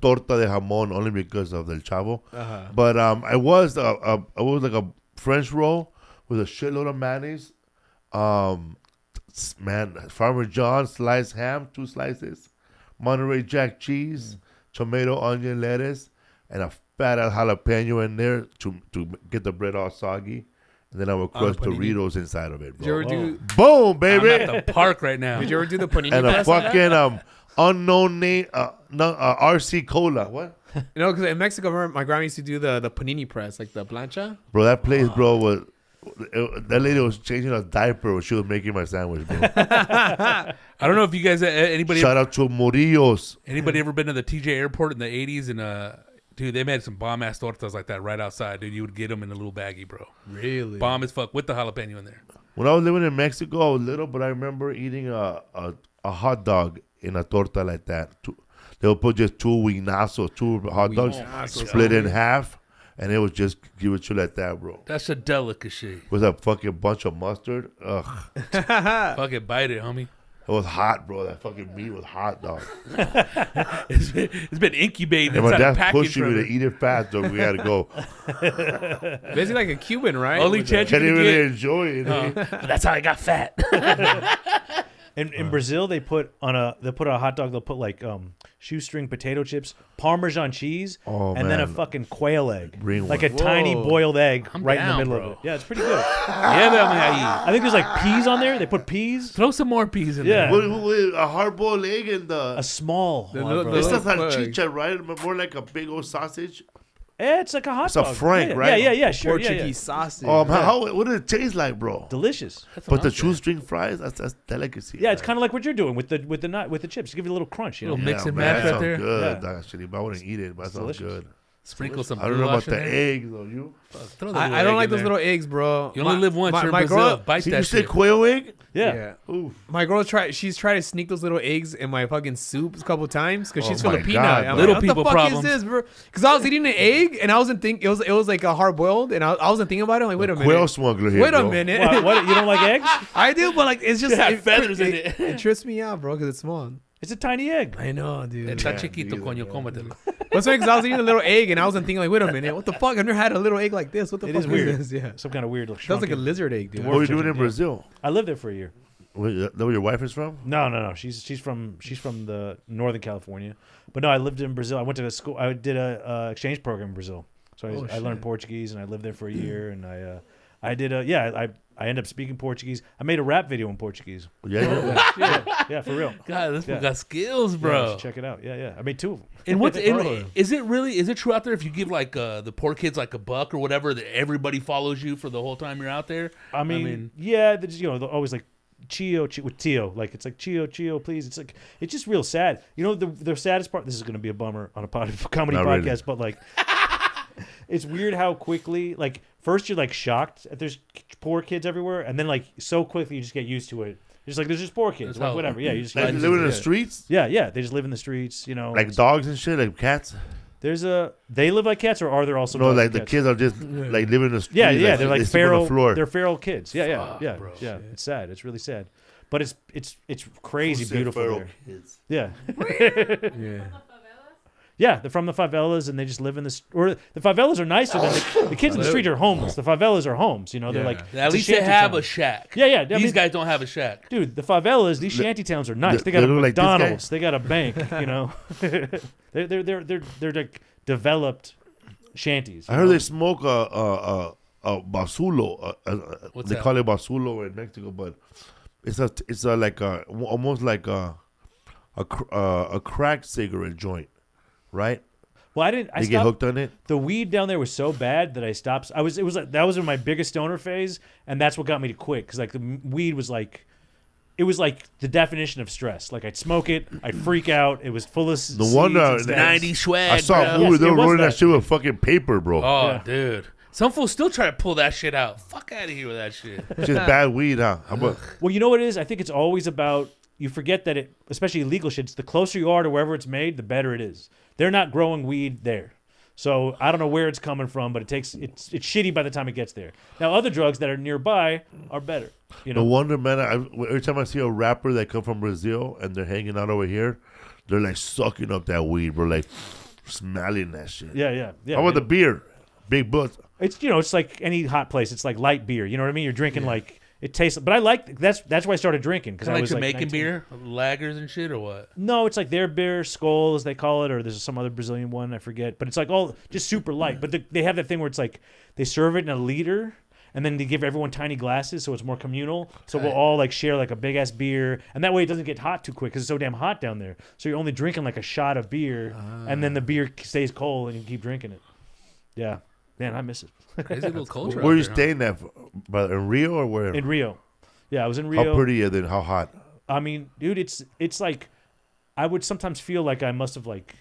torta de jamón, only because of Del Chavo. But I was like a French roll with a shitload of mayonnaise. Man, Farmer John sliced ham, 2 slices, Monterey Jack cheese, tomato, onion, lettuce, and a fat ass jalapeno in there to get the bread all soggy. And then I would crush panini. Doritos inside of it, Did you ever bro. do? Boom, I'm baby. at the park right now. Did you ever do the panini? And a press on that? fucking unknown name, RC Cola. What? You know, because in Mexico, I remember my grandma used to do the panini press, like the plancha. Bro, that place, bro, was that lady was changing a diaper when she was making my sandwich, bro. I don't know if you guys, anybody Shout out to Murillo's. ever been to the TJ airport in the 80s? And dude, they made some bomb ass tortas like that right outside, dude. You would get them in a little baggie, bro. Really? Bomb as fuck with the jalapeno in there. When I was living in Mexico, I was little, but I remember eating a hot dog in a torta like that. They would put just 2 huinazos, 2 hot dogs, Huinazos, split in half, and it would just give it to you like that, bro. That's a delicacy. With a fucking bunch of mustard. Ugh. Fucking bite it, homie. It was hot, bro. That fucking meat was hot, dog. It's been incubating And my inside a dad package. pushing me to eat it fast, so we had to go. Basically like a Cuban, right? Only With chance the- you Can't can even get. enjoy it. eh? That's how I got fat. In Brazil, they put on a hot dog. They'll put like shoestring potato chips, Parmesan cheese, Oh, and then a man. fucking quail egg, Bring like one. a tiny Whoa. boiled egg I'm right in down, the middle bro. of it. Yeah, it's pretty good. Yeah, man. I think there's like peas on there. They put peas. Throw some more peas in Yeah. there. With a hard-boiled egg and A small The one, little- bro. the It's a little- salchicha, right? More like a big old sausage. Yeah, it's like a hot It's a dog. frank, yeah, right? Yeah, sure. Portuguese Yeah. sausage. What did it taste like, bro? Delicious. That's But what the I'm saying. shoestring fries, that's delicacy. Yeah, it's kind of like what you're doing with the chips. Give it a little crunch, you know. Little mix and man, match that right sounds there. good, Yeah. actually. But I wouldn't eat it, but that sounds delicious. good. Sprinkle some. I don't know goulash about in the there. eggs, though. You? Throw the I little don't egg like in those there. little eggs, bro. You only live once. You're in my Brazil. girl, Bite Did that you say shit. quail egg? Yeah. Oof. my girl she's tried to sneak those little eggs in my fucking soup a couple times because Oh she's my Filipino. God, I'm bro. Little like, people what the fuck problems. is this, bro? Because I was eating an egg and I wasn't thinking it was like a hard boiled and I wasn't thinking about it. I'm like, wait a minute. Quail smuggler here, Wait a bro. minute. What? You don't like eggs? I do, but like it's just It had feathers in it. It trips me out, bro, because it's small. It's a tiny egg. I know, dude. Está Yeah, chiquito, neither, coño, man. cómetelo. What's funny? Because I was eating a little egg and I wasn't thinking like, wait a minute, what the fuck? I've never had a little egg like this. What the It fuck is weird. this? Yeah, Some kind of weird. sounds like a shrunken- lizard egg, dude. What are you doing chicken, in yeah. Brazil? I lived there for a year. That where your wife is from? No. She's from the Northern California, but no, I lived in Brazil. I went to a school. I did a exchange program in Brazil, so I learned Portuguese and I lived there for a year. And I did I ended up speaking Portuguese. I made a rap video in Portuguese. Yeah. Yeah, for real. God, this Yeah. one got skills, Yeah, you bro. should check it out. Yeah. I made 2 of them. And what's Bro. is it true out there if you give like the poor kids like $1 or whatever that everybody follows you for the whole time you're out there? I mean, yeah, they're always like Chio with Tio, like it's like Chio, please. It's like it's just real sad. You know, the saddest part. This is going to be a bummer on a comedy Not podcast, really. but like, it's weird how quickly like first you're like shocked that there's poor kids everywhere, and then like so quickly you just get used to it. You're just like there's just poor kids, That's like how- whatever. Yeah, you just Like get used living to in the it. streets? Yeah, they just live in the streets. You know, Like dogs and shit? Like cats? they live like cats, or are there also No, dogs like and the cats? kids are just like living in the streets. Yeah, they're like they sleep on feral. the floor. They're feral kids. Yeah, Fuck, yeah. bro. It's sad. It's really sad, but it's crazy Who said beautiful feral there. kids? Yeah, Yeah. The favelas? Yeah, they're from the favelas and they just live in this. Or the favelas are nicer than the kids in the street are homeless. The favelas are homes. You know, they're like At it's least a they shanty have town. a shack. Yeah. These guys don't have a shack. Dude, the favelas, these shanty towns are nice. They got they a look like this guy? McDonald's. They got a bank. You know, they're like developed shanties. I heard they smoke a basulo. What's They that? call it basulo in Mexico, but it's like almost like a crack cigarette joint, right? Well, I didn't. I You get stopped. hooked on it. The weed down there was so bad that I stopped. It was like, that was in my biggest stoner phase, and that's what got me to quit. Because like the weed was like, it was like the definition of stress. Like I'd smoke it, I'd freak out. It was full of No wonder seeds and 90 swag, I saw a bro. movie. Yes, They it were was rolling that that. shit with fucking paper, bro. Oh, Yeah. dude. Some fools still try to pull that shit out. Fuck out of here with that shit. It's just bad weed, huh? How about Well, you know what it is? I think it's always about, you forget that it, especially illegal shit, it's the closer you are to wherever it's made, the better it is. They're not growing weed there. So I don't know where it's coming from, but it's shitty by the time it gets there. Now other drugs that are nearby are better. You no know, wonder, man. Every time I see a rapper that come from Brazil and they're hanging out over here, they're like sucking up that weed, bro. Like smelling that shit. yeah. How about the beer? Big butts. It's it's like any hot place. It's like light beer. You know what I mean? You're drinking like it tastes. But I like that's why I started drinking because Kind I of like was Jamaican 19. beer, lagers and shit, or what? No, it's like their beer, Skol as they call it, or there's some other Brazilian one I forget. But it's like all just super light. But they have that thing where it's like they serve it in a liter, and then they give everyone tiny glasses, so it's more communal. So we'll all like share like a big ass beer, and that way it doesn't get hot too quick because it's so damn hot down there. So you're only drinking like a shot of beer, and then the beer stays cold, and you keep drinking it. Yeah, man, I miss it. Crazy little culture. Where out you there, huh? staying at, brother? In Rio or where? In Rio, yeah, I was in Rio. How pretty is it? How hot? I mean, dude, it's like I would sometimes feel like I must have like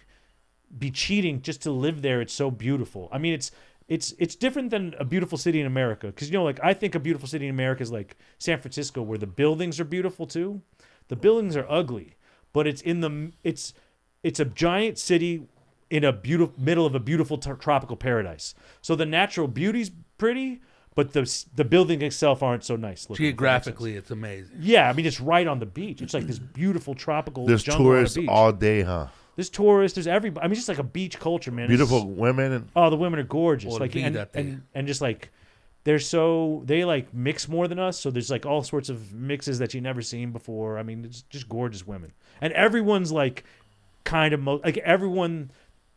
be cheating just to live there. It's so beautiful. I mean, it's different than a beautiful city in America because like I think a beautiful city in America is like San Francisco, where the buildings are beautiful too. The buildings are ugly, but it's a giant city in a beautiful middle of a beautiful tropical paradise. So the natural beauty's pretty, but the building itself aren't so nice looking. Geographically, it's amazing. Yeah, I mean it's right on the beach. It's like this beautiful tropical There's jungle on a tourists beach. all day, huh? There's tourists. There's everybody. I mean, it's just like a beach culture, man. Beautiful women. And Oh, the women are gorgeous. Well, Like vida, and just like they like mix more than us. So there's like all sorts of mixes that you never seen before. I mean, it's just gorgeous women, and everyone's like kind of like everyone.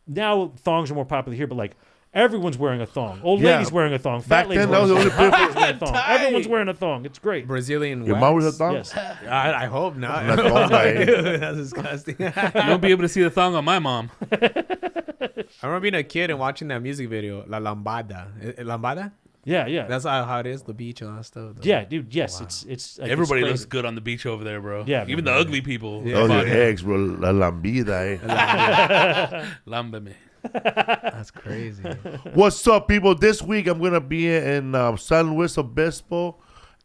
Now thongs are more popular here, but like everyone's wearing a thong. Old Yeah. ladies wearing a thong. Fat Back ladies then, that was wearing the a only thong. Hot ladies wearing a thong. Tight. Everyone's wearing a thong. It's great. Brazilian your wax. mom was a thong? Yes. I hope not. Not thong guy. Dude, that's disgusting. You won't be able to see the thong on my mom. I remember being a kid and watching that music video, La Lambada. Lambada? Yeah. That's how it is, the beach and all that stuff. though. Yeah, dude. Yes, Wow. it's like, Everybody it's looks crazy. good on the beach over there, bro. Yeah, Even man. the ugly people. Yeah. Those Fuck are eggs, bro. La lambida, eh? Lámbame. That's crazy. What's up, people? This week I'm gonna be in San Luis Obispo,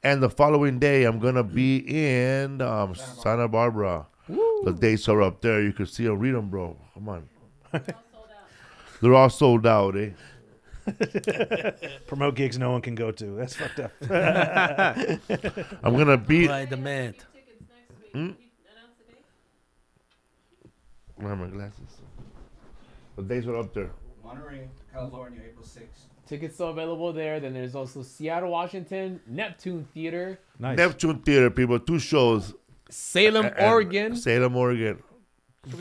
and the following day I'm gonna be in Santa Barbara. The dates are up there. You can see them, read them, bro. Come on. All sold out. They're all sold out, eh? Promote gigs no one can go to. That's fucked up. I'm gonna be. By the man. Tickets next week. Can you announce the date? I have my glasses. The dates are up there. Monterey, California, April 6th. Tickets still available there. Then there's also Seattle, Washington, Neptune Theater, Nice. Neptune Theater, people. 2 shows. Salem, And Oregon, Salem, Oregon.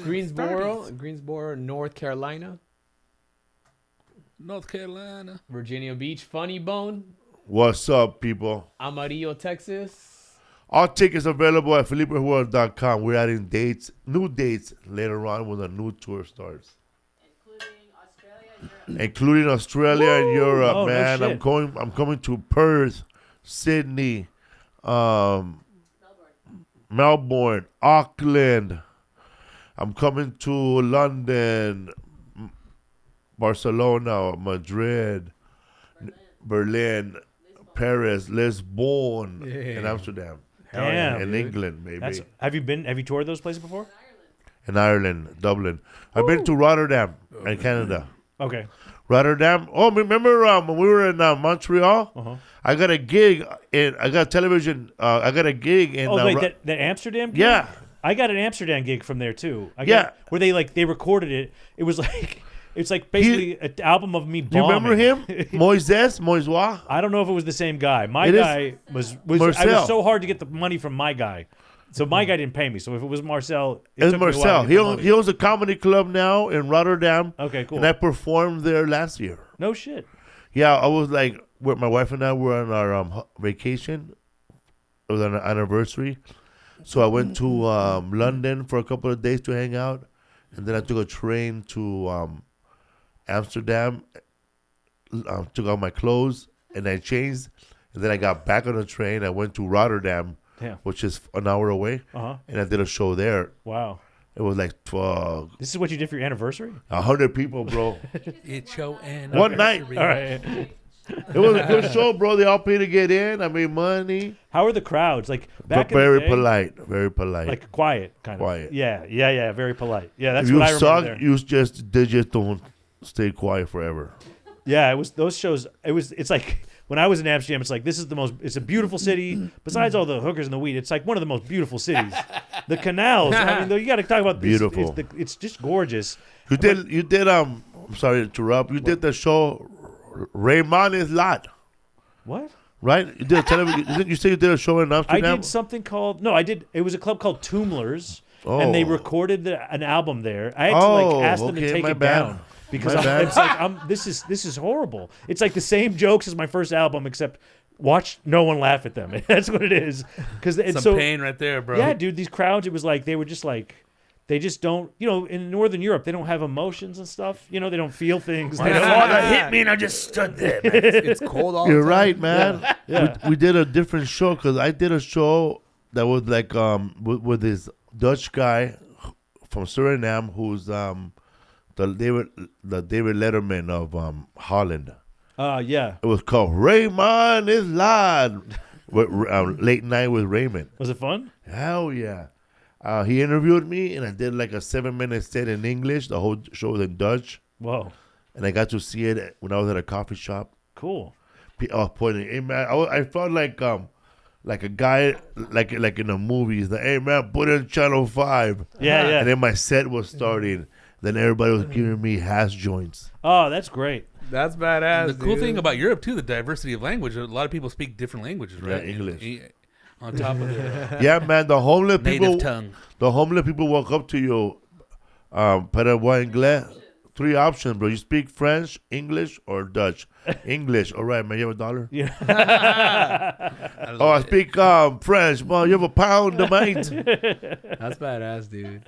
Greensboro, North Carolina, North Carolina. Virginia Beach, Funny Bone, What's up, people? Amarillo, Texas. All tickets available at FelipeEsparzaComedian. We're adding dates, new dates later on when the new tour starts. Including Australia and Europe. Including Australia and Europe, Oh, no man. shit. I'm coming to Perth, Sydney, Melbourne. Melbourne, Auckland. I'm coming to London, Barcelona, Madrid, Berlin, Paris, Lisbon, and Yeah. Amsterdam. Damn, and dude. England, baby. Have you toured those places before? And Ireland, Dublin. I've been to Rotterdam and Canada. Okay. Rotterdam. Oh, remember when we were in Montreal? Uh-huh. I got a gig I got television. I got a gig in. Oh, wait, that Amsterdam gig? yeah. I got an Amsterdam gig from there too. Where they recorded it. It was like it's like basically an album of me Do you bombing. remember him? Moises? I don't know if it was the same guy. My It is guy was I Marcel. was so hard to get the money from my guy. So my guy didn't pay me. So if it was Marcel, It's took me a while to Marcel. get the money. He owns a comedy club now in Rotterdam. Okay, cool. And I performed there last year. No shit. Yeah, I was like, my wife and I were on our vacation. It was on our anniversary. So I went to London for a couple of days to hang out. And then I took a train to Amsterdam, took out my clothes, and I changed. And then I got back on the train. I went to Rotterdam, which is an hour away. And I did a show there. Wow. It was like This is what you did for your anniversary? 100 people, bro. It's your One night. All right. It was a good show, bro. They all paid to get in. I made money. How are the crowds? Like back But in the very day, polite. Very polite. like quiet, kind of. Quiet. Yeah. Very polite. Yeah, that's if you what I remember suck, there. they just don't stay quiet forever. Yeah, it was those shows. It's like when I was in Amsterdam. It's like it's a beautiful city. Besides all the hookers and the weed, it's like one of the most beautiful cities. The canals. I mean, you got to talk about this. Beautiful. It's just gorgeous. You did. I'm sorry to interrupt. You did the show. Raymond is Lot, What? right? You did a television. You say you did a show in I Amsterdam. did something called I did. It was a club called Toomlers, and they recorded an album there. I had to ask them to take it down because it's like this is horrible. It's like the same jokes as my first album, except watch no one laugh at them. That's what it is. Because it's Some pain right there, bro. Yeah, dude. These crowds, it was like they were just like. They just don't, in Northern Europe, they don't have emotions and stuff. They don't feel things. They don't hit me and I just stood there. Man. It's cold all You're the time. right, man. Yeah. We did a different show because I did a show that was like with this Dutch guy from Suriname who's the David Letterman of Holland. Yeah. It was called Raymond is Loud. Late night with Raymond. Was it fun? Hell yeah. He interviewed me, and I did like a 7-minute set in English. The whole show was in Dutch. Whoa. And I got to see it when I was at a coffee shop. Cool. I was pointing, hey, man, I felt like a guy, like in the movies. Like, hey, man, put in Channel 5. Yeah. And then my set was starting. Then everybody was giving me hash joints. Oh, that's great. That's badass. The cool dude. thing about Europe too, the diversity of language. A lot of people speak different languages, right? Yeah, English. On top of the Yeah, man, the homeless native people. tongue. The homeless people walk up to you. Paraguay Inglés. 3 options, bro. You speak French, English, or Dutch. English. All right, man. You have $1? Yeah. I speak French. Well, you have a pound, mate. That's badass, dude.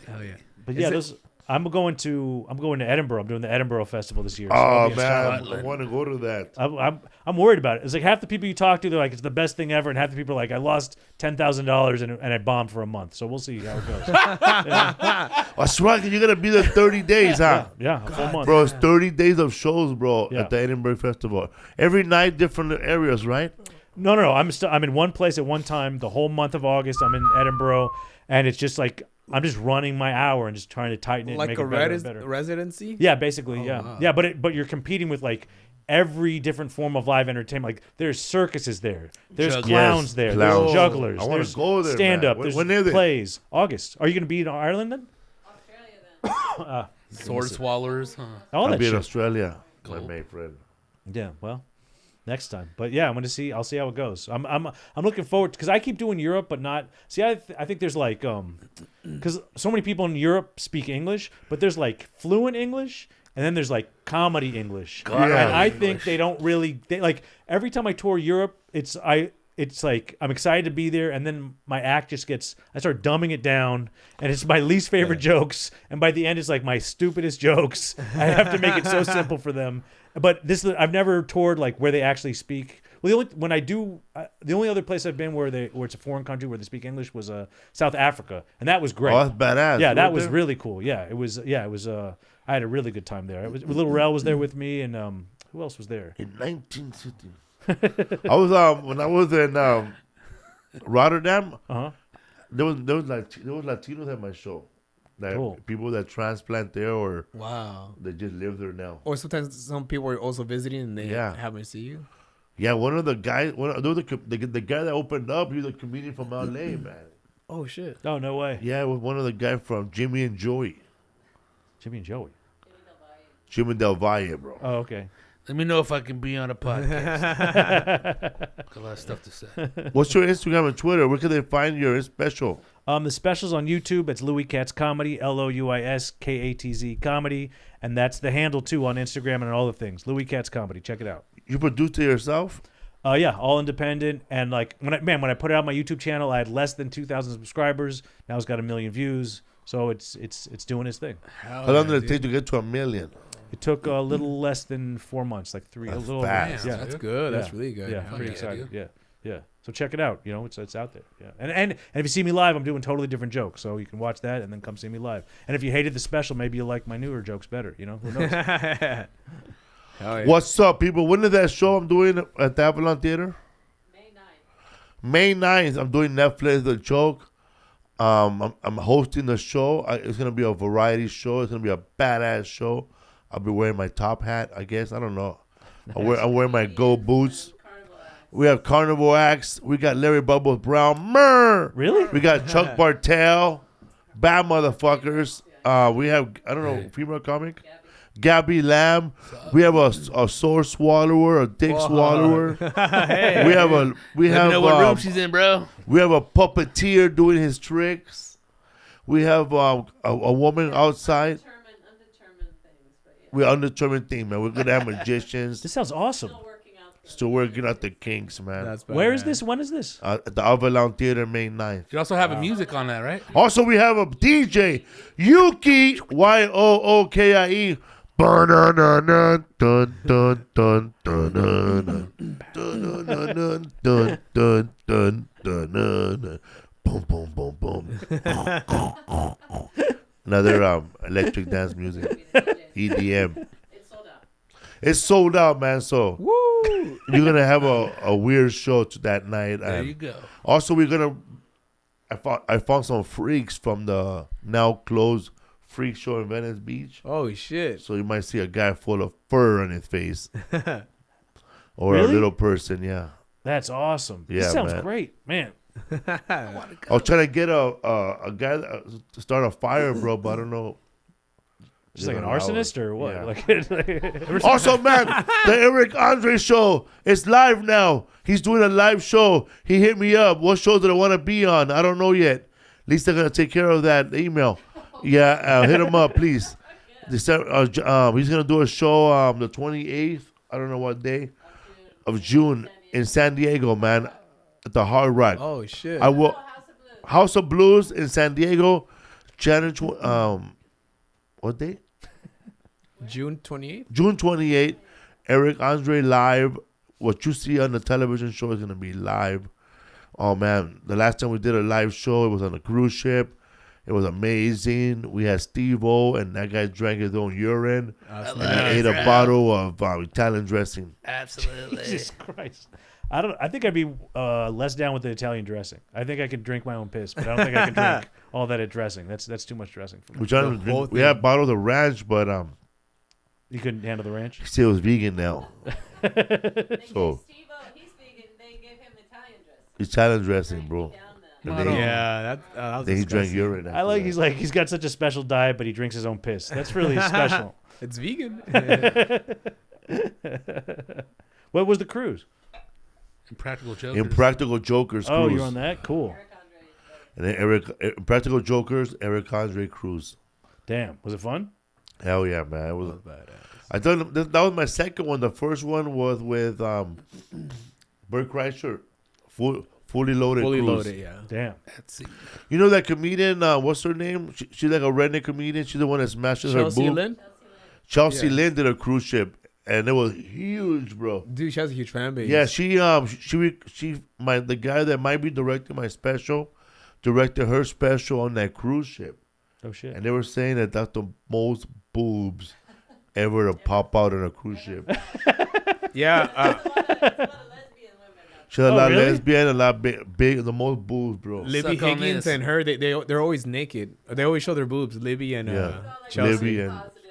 Hell yeah. But yeah, I'm going to Edinburgh. I'm doing the Edinburgh Festival this year. So Oh, I'll be in man. Scotland. I want to go to that. I'm worried about it. It's like half the people you talk to, they're like, it's the best thing ever, and half the people are like, I lost $10,000 and I bombed for a month. So we'll see how it goes. That's right. You're going to be there 30 days, huh? Yeah, a full month. Bro, it's 30 days of shows, bro, Yeah. at the Edinburgh Festival. Every night, different areas, right? No. I'm in one place at one time. The whole month of August, I'm in Edinburgh, and it's just like I'm just running my hour and just trying to tighten it, and Like make a it better and better. residency? Yeah, basically, yeah, wow. yeah. But you're competing with like every different form of live entertainment. Like there's circuses there, there's Jugglers. clowns Yes, there, clowns. there's jugglers, I wanna there's go there, stand up, man. there's When is it? plays. August. Are you going to be in Ireland then? Australia then. Sword swallowers. Huh? All I'll that be in shit. Australia, my Cool. mate friend. Yeah, well, next time. But yeah, I'll see how it goes. I'm looking forward because I keep doing Europe, but not. See, I think there's like because so many people in Europe speak English, but there's like fluent English, and then there's like comedy English. Yeah. And I think they don't really like every time I tour Europe, it's like I'm excited to be there, and then my act just I start dumbing it down, and it's my least favorite jokes, and by the end it's like my stupidest jokes. I have to make it so simple for them. But I've never toured like where they actually speak. Well, the only other place I've been where it's a foreign country where they speak English was South Africa, and that was great. Oh, that's badass. Yeah, You that went was there? really cool. Yeah, it was. I had a really good time there. Little Rel was there with me, and who else was there? In 1960. I was when I was in Rotterdam. Uh-huh. There was Latinos at my show. Like Cool. people that transplant there or Wow. they just live there now. Or sometimes some people are also visiting and they Yeah. happen to see you. Yeah, one of the guys, the guy that opened up, he was a comedian from LA, man. Oh shit. Oh, no way. Yeah, it was one of the guys from Jimmy and Joey. Jimmy and Joey. Jimmy Del Valle, bro. Oh, okay. Let me know if I can be on a podcast. Got a lot of stuff to say. What's your Instagram and Twitter? Where can they find your special? The special's on YouTube. It's LouisKatzComedy, LouisKatz Comedy, and that's the handle too on Instagram and all the things. LouisKatzComedy. Check it out. You produced it yourself? Yeah, all independent. And like when I put it out on my YouTube channel, I had less than 2,000 subscribers. Now it's got 1 million views. So it's doing its thing. How long did it take to get to 1 million? It took a little less than 4 months, like three. That's a little fast. Yeah, That's good. That's Yeah. really good. Yeah, Hell pretty yeah, excited. dude. Yeah. So check it out. You know, it's out there. Yeah. And if you see me live, I'm doing totally different jokes. So you can watch that and then come see me live. And if you hated the special, maybe you'll like my newer jokes better. You know, who knows? Hell yeah. What's up, people? When is that show I'm doing at the Avalon Theater? May 9th. May 9th, I'm doing Netflix The Joke. I'm hosting the show. It's going to be a variety show. It's going to be a badass show. I'll be wearing my top hat, I guess. I don't know. I'm wearing my Go boots. Carnival acts. We have Carnival acts. We got Larry Bubbles Brown. Murr. Really? We got Chuck Bartel. Bad motherfuckers. We have, I don't know, female comic. Gabby Lamb. We have a sword swallower, a dick swallower. Hey. We Let me know what room she's in, bro. we have a puppeteer doing his tricks. We have a woman outside. Undetermined things, but yeah. We're undetermined thing, man. We're gonna have magicians. This sounds awesome. Still working out Still working out the the kinks, man. That's Where is badass. this? When is this? At the Avalon Theater, May 9th. You also have a music on that, right? Also, we have a DJ, Yuki, Yookie. Ba-na-na-na, dun, dun, dun, dun, dun, dun, dun, dun, dun, dun, dun, dun, dun. Boom, boom, boom, boom. Another electric dance music, EDM. It's sold out. It's sold out, man. So you're gonna have a weird show to that night. There you go. Also, we're gonna. I found some freaks from the now closed freak show in Venice Beach. Oh shit. So you might see a guy full of fur on his face, or a Really? little person. Yeah, That's awesome. Yeah, This sounds man. great, man. I was trying to get a guy to start a fire, bro, but I don't know. Just like an They're allowed. arsonist or what? Yeah. Like, Also, man, the Eric Andre show is live now. He's doing a live show. He hit me up. What show do I want to be on? I don't know yet. At least they're gonna take care of that email. Yeah, hit him up, please. He's gonna do a show the 28th. I don't know what day of June in San Diego, man, at the Hard Rock. Oh shit. I will House of Blues. House of Blues in San Diego. January what day? June 28th. June 28th. Eric Andre live. What you see on the television show is gonna be live. Oh man, the last time we did a live show, it was on a cruise ship. It was amazing. We had Steve-O, and that guy drank his own urine. And he ate a bottle of Italian dressing. Absolutely. Jesus Christ. I think I'd be less down with the Italian dressing. I think I could drink my own piss, but I don't think I can drink all that dressing. That's too much dressing for me. We tried to whole drink, we thing. had bottles of ranch, but You couldn't handle the ranch? he still was vegan now. They gave So- Steve-O, he's vegan. They gave him Italian dressing. Italian dressing, bro. Down there. And Well, then, Yeah, that was then he drank disgusting. urine. I like he's got such a special diet, but he drinks his own piss. That's really special. It's vegan. What was the cruise? Impractical Jokers. Impractical Jokers Oh, cruise. you're on that? Cool. Eric Andre. And then Impractical Jokers, Eric Andre cruise. Damn. Was it fun? Hell yeah, man. It was. Badass. I thought that was my second one. The first one was with Bert Kreischer, fully loaded Fully cruise. loaded, yeah. Damn. Let's see. You know that comedian? What's her name? She's like a redneck comedian. She's the one that smashes Chelsea her boob. Lynn? Chelsea Yeah. Lynn did a cruise ship, and it was huge, bro. Dude, she has a huge fan base. Yeah, the guy that might be directing my special, directed her special on that cruise ship, Oh, shit. and they were saying that that's the most boobs ever to pop out on a cruise ship. Yeah. There's a lot of lesbian women She's a lot lesbian, really? out there. a lot big, the most boobs, bro. Libby Suck on Higgins this. and her, they're always naked. They always show their boobs. Libby and Yeah. Chelsea. Libby and Positive.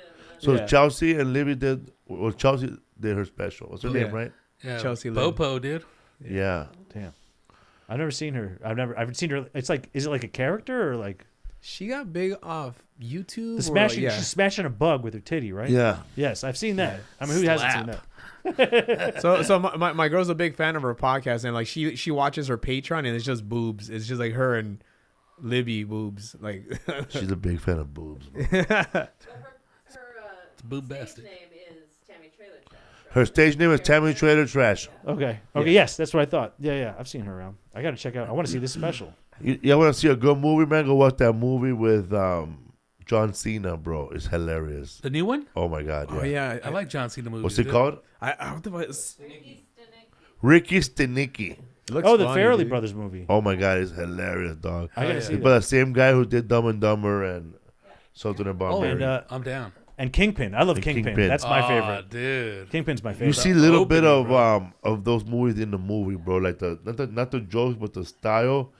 so Yeah. Chelsea and Libby did. Well, Chelsea did her special. What's her Yeah. name, right? Yeah, Chelsea Lynn. Bopo, dude. Yeah. Damn. I've never seen her. I've seen her. It's like, is it like a character or like She got big off YouTube. the smashing? Or, yeah. She's smashing a bug with her titty, right? Yeah. Yes, I've seen that. I mean, who hasn't seen Slap. that? So my girl's a big fan of her podcast, and like she watches her Patreon, and it's just boobs. It's just like her and Libby boobs. Like She's a big fan of boobs. Bro. So her boob stage bastard. name is Tammy Trailer Trash. Right? Her stage name is Tammy Trailer Trash. Okay. Okay. Yes, that's what I thought. Yeah. I've seen her around. I got to check out. I want to see this special. You want to see a good movie, man? Go watch that movie with John Cena, bro. It's hilarious. The new one? Oh my god. oh yeah, I like John Cena movies. What's it dude. called? I what the fuck is- Ricky Stenicki. it looks Oh, the funny, Farrelly dude. Brothers movie. Oh my god, it's hilarious, dog. I got to yeah. see It's that. by the same guy who did Dumb and Dumber and Something About Oh, Mary. And I'm down. and Kingpin. I love And Kingpin. Kingpin. That's my Aw, favorite. dude. Kingpin's my You favorite. see a little bit opening, of those movies in the movie, bro. Like not the jokes, but the style,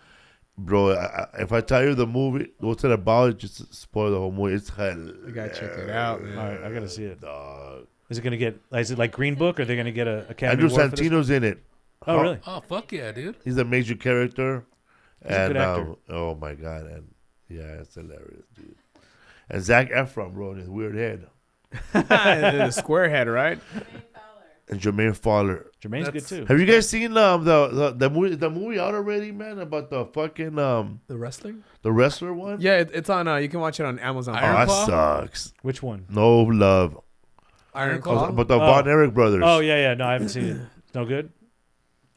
bro. If I tell you the movie, what's it about? It just spoil the whole movie. It's hilarious. You gotta check it out, man. All right, I got to see it. Dog. Is it gonna get? Is it like Green Book? Or are they gonna get a Academy Andrew Award for this? Santino's in it. Oh, really? Oh, fuck yeah, dude. He's a major character. He's a good actor. Oh my god, and yeah, it's hilarious, dude. And Zac Efron, bro, in his weird head, the square head, right? and Jermaine Fowler. Jermaine's That's- good too. Have you guys seen the movie out already, man? About the fucking The wrestler. the wrestler one? Yeah, it's on. You can watch it on Amazon. Oh, Iron that Claw? sucks. Which one? No love. Iron Oh, Claw. but the Von Erich brothers. Oh yeah. No, I haven't seen it. No good.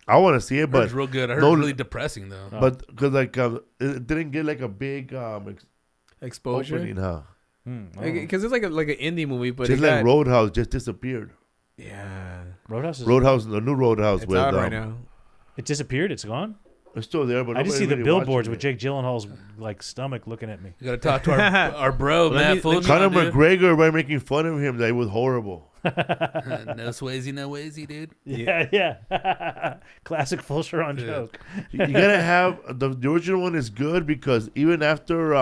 I want to see it, But but it's real good. I heard no- it's really depressing though. Oh. but because like it didn't get like a big Exposure. opening, huh? Because it's like an indie movie, but Just it like got, Roadhouse just disappeared. yeah, Roadhouse is Roadhouse, the new Roadhouse it's with out right now. It disappeared. It's gone. it's still there, but I just see nobody the really billboards watching with it. Jake Gyllenhaal's like stomach looking at me. You gotta talk to our bro, Let Matt me- Fulton. Conor dude. McGregor, by making fun of him, that it was horrible. No Swayze, no Wazy, dude. Yeah. Classic full Sharon joke. You gotta have the original one is good because even after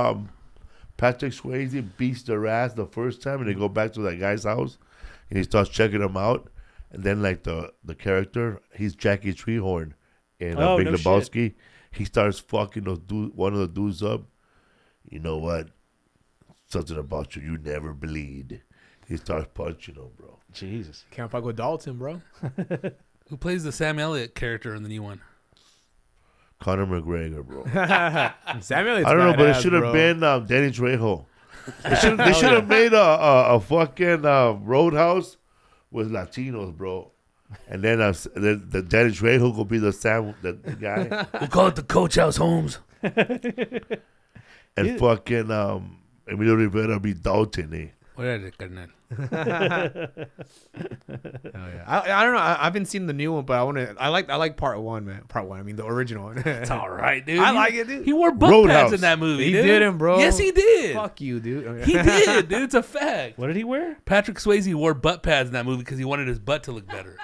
Patrick Swayze beats their ass the first time and they go back to that guy's house and he starts checking them out, and then like the character, he's Jackie Treehorn in Oh, Big no Lebowski. He starts fucking one of the dudes up. You know what? Something about you never bleed. He starts punching him, bro. Jesus. Can't fuck with Dalton, bro. Who plays the Sam Elliott character in the new one? Conor McGregor, bro. Samuel, I don't know, but it should have been Danny Trejo. They should have made a fucking Roadhouse with Latinos, bro. And then the Danny Trejo will be the guy. We'll call it the Coach House Holmes. And fucking Emilio Rivera be Dalton, eh? What is it, carnal? I don't know. I haven't seen the new one, but I want to. I like part one, man. Part one. I mean, the original one. It's all right, dude. I like it, dude. He wore butt Roadhouse. pads in that movie. He dude. didn't, bro. Yes, he did. Fuck you, dude. He did, dude. It's a fact. What did he wear? Patrick Swayze wore butt pads in that movie because he wanted his butt to look better.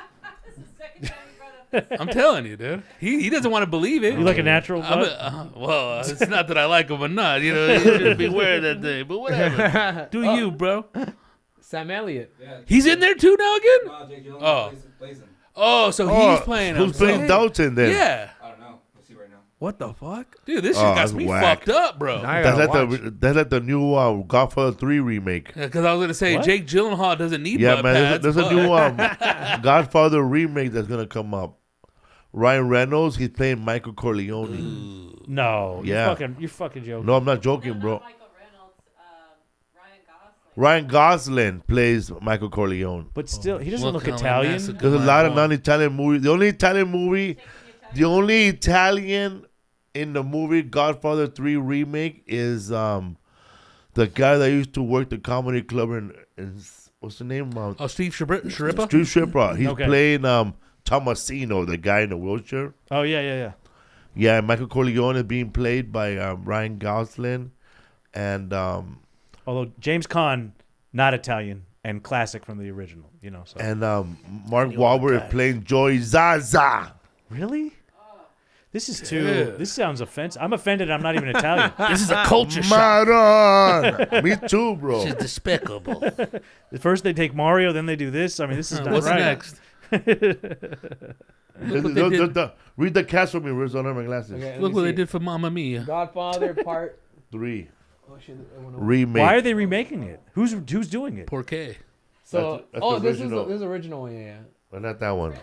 This is the second time you brought up this. I'm telling you, dude. He doesn't want to believe it. You like a natural I'm butt? well, it's not that I like him or not. You know, he shouldn't be wearing that thing. But whatever. Do you, bro? Sam Elliott. Yeah, He's in there too now again? No, Jake Gyllenhaal Oh. plays him. Oh, so he's playing him. Who's playing Dalton then? Yeah. I don't know. We'll see right now. What the fuck? Dude, this shit Oh, got that's me whack. fucked up, bro. I That's gotta like watch. that's like the new Godfather 3 remake. Because I was going to say, What? Jake Gyllenhaal doesn't need Yeah, butt man. pads. There's a but- new Godfather remake that's gonna come up. Ryan Reynolds, he's playing Michael Corleone. No. Yeah. You're fucking joking. No, I'm not joking, No, bro. not Michael Reynolds. Ryan Gosling. Ryan Gosling plays Michael Corleone. But still, he doesn't Look look how Italian. massive- There's a lot of non-Italian movies. The only Italian movie, Taking the Italian- the only Italian in the movie Godfather 3 remake is the guy that used to work the comedy club in what's the name? Oh, Steve Sharippa? Street Stripper. He's Okay. playing Tomasino, the guy in the wheelchair. Oh, yeah. Yeah, Michael Corleone is being played by Ryan Gosling, and Although James Caan, not Italian and classic from the original, you know. So. Mark Wahlberg is playing Joey Zaza. Really? This is too. Dude. This sounds offensive. I'm offended. I'm not even Italian. This is a culture shock. Maron. Me too, bro. This is despicable. First they take Mario, then they do this. I mean, this is not What's right. next? Read the cast for me, Riz. I don't have my glasses. Okay, let Look me what they see. did for Mamma Mia. Godfather Part 3 Oh shit! remake. Why are they remaking it? Who's doing it? Porqué. So That's oh, the this original. is original. Yeah. Well, not that one.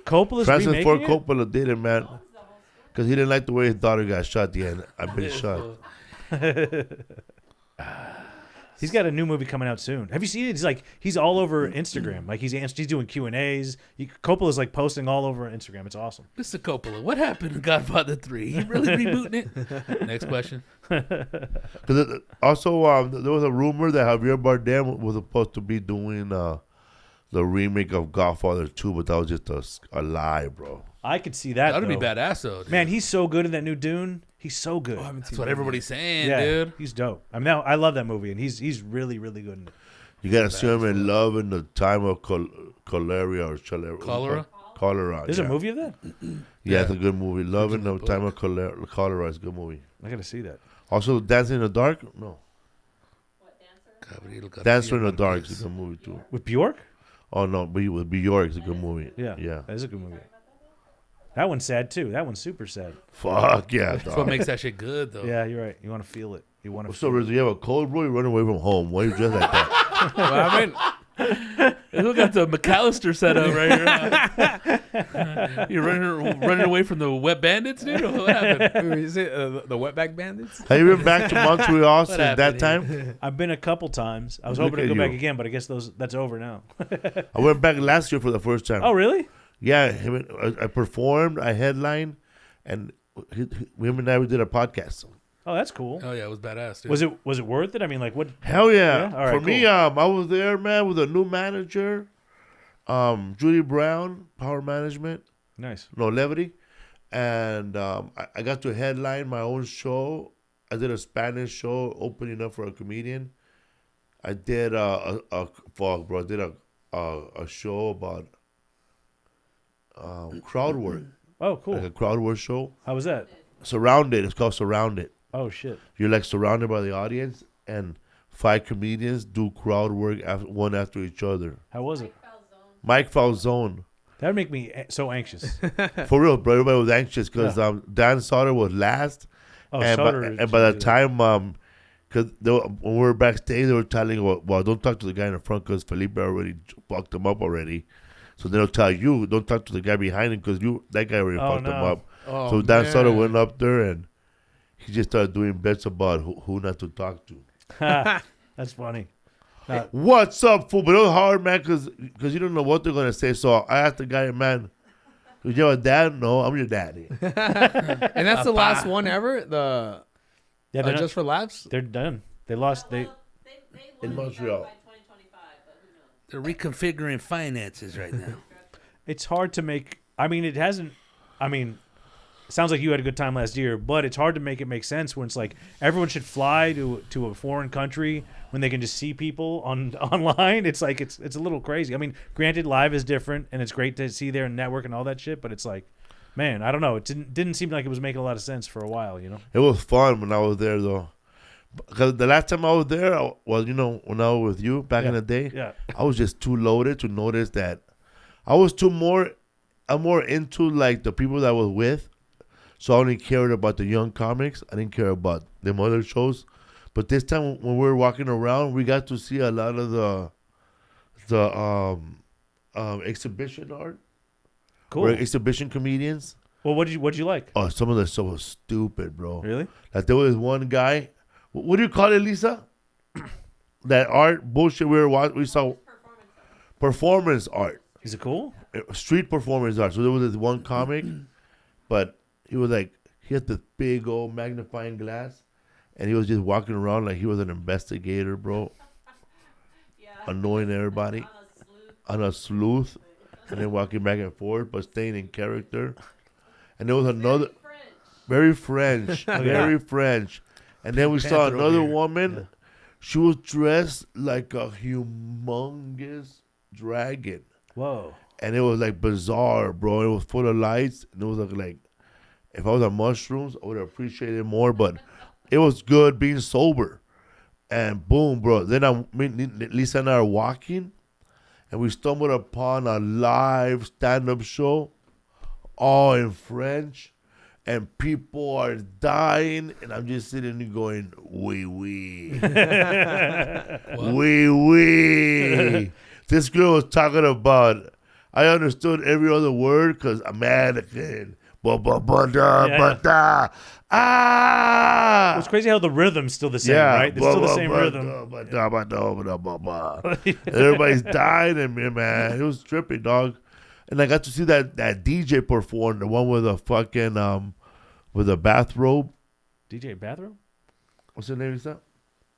Coppola's Francis remaking Ford it? Coppola did it, man, because he didn't like the way his daughter got shot at the end. I've been shot. He's got a new movie coming out soon. Have you seen it? He's all over Instagram. Like he's doing Q&As. Coppola's like posting all over Instagram. It's awesome. Mr. Coppola, what happened in Godfather 3? He really rebooting it? Next question. Because also, there was a rumor that Javier Bardem was supposed to be doing the remake of Godfather 2, but that was just a lie, bro. I could see that. That'd be though. badass, though. Dude. Man, he's so good in that new Dune. He's so good. Oh, I haven't seen That's what that everybody's saying, yeah, dude. he's dope. I mean, I love that movie, and he's really really good in it. You gotta see him in Love in the Time of Cholera or Cholera? Cholera. There's yeah. a movie of that. Yeah, it's a good movie. Love in in the the Time of Cholera is a good movie. I gotta see that. Also, Dancing in the Dark. No, Gabriel Garcia Dancer in the Dark Marquez. is a good movie too. With Bjork? Oh no, but with Bjork is a good movie. Yeah, Yeah. that is a good movie. That one's sad too. That one's super sad. Fuck yeah, That's what dog. makes that shit good, though. Yeah, you're right. You want to feel it. You want to. What's up, Rizzo? You have a cold, bro? You run away from home. Why you dressed like that? What happened? Look at the McAllister setup right here. You're running away from the wet bandits, dude? Or what happened? Is it the Wetback Bandits? Have you been back to Montreal since that happened time? I've been a couple times. I was Look hoping to at go back you. again, but I guess that's over now. I went back last year for the first time. Oh, really? Yeah, I performed, I headlined, and him and I we did a podcast. Oh, that's cool. Oh, yeah, it was badass, dude. Was it worth it? I mean, like what? Hell yeah! Yeah? All right, For me, I was there, man, with a new manager, Judy Brown, Power Management, Nice. no Levity, and I got to headline my own show. I did a Spanish show opening up for a comedian. I did fuck, bro. I did a show about crowd work, Oh, cool. like a crowd work show. How was that? Surrounded. It's called Surrounded. Oh shit. You're like surrounded by the audience, and 5 comedians do crowd work one after each other. How was it? Mike Falzone. That would make me so anxious. For real, bro. Everybody was anxious because Dan Sauter was last. Oh, and, Sauter by the time, because when we were backstage, they were telling, well, don't talk to the guy in the front because Felipe already fucked him up already. So they'll tell you, don't talk to the guy behind him because that guy already fucked him up. Oh, So Dan Sauter man. went up there and he just started doing bets about who not to talk to. That's funny. What's up, fool? But it was hard, man, because you don't know what they're going to say. So I asked the guy, man, is you have a dad? No, I'm your daddy. And that's the last one ever. The Yeah, they're, just for laughs. they're done. They lost. They In Montreal. By 2025, but who knows? They're reconfiguring finances right now. It's hard to make. I mean, it hasn't. I mean, it sounds like you had a good time last year, but it's hard to make it make sense when it's like everyone should fly to a foreign country when they can just see people online. It's like it's a little crazy. I mean, granted, live is different, and it's great to see their network and all that shit. But it's like, man, I don't know. It didn't seem like it was making a lot of sense for a while. You know. It was fun when I was there, though. Because the last time I was there, when I was with you back in the day, Yeah. I was just too loaded to notice that I was I'm more into like the people that I was with. So I only cared about the young comics. I didn't care about them other shows. But this time when we were walking around, we got to see a lot of the exhibition art. Cool. Or exhibition comedians. Well, what'd you like? Oh, some of the stuff was stupid, bro. Really? Like there was one guy. What do you call it, Lisa? That art bullshit we saw. Performance art. Is it cool? Street performance art. So there was this one comic, but he was like, he had this big old magnifying glass, and he was just walking around like he was an investigator, bro, Yeah. annoying everybody on a sleuth, and then walking back and forth, but staying in character. And there was another, very French, very French. And then we saw Panther over another here. woman. She was dressed like a humongous dragon. Whoa. And it was like bizarre, bro. It was full of lights. And it was like if I was on mushrooms, I would have appreciated it more. But it was good being sober. And boom, bro. Then Lisa and I are walking. and we stumbled upon a live stand-up show, all in French, and people are dying, and I'm just sitting there going, oui, oui. Oui, oui. This girl was talking about, I understood every other word because American. Ah! It's crazy how the rhythm's still the same, right? It's still the same rhythm. And everybody's dying in me, man. It was trippy, dog. And I got to see that DJ perform, the one with a fucking with a bathrobe. DJ Bathroom? What's his name? Is that?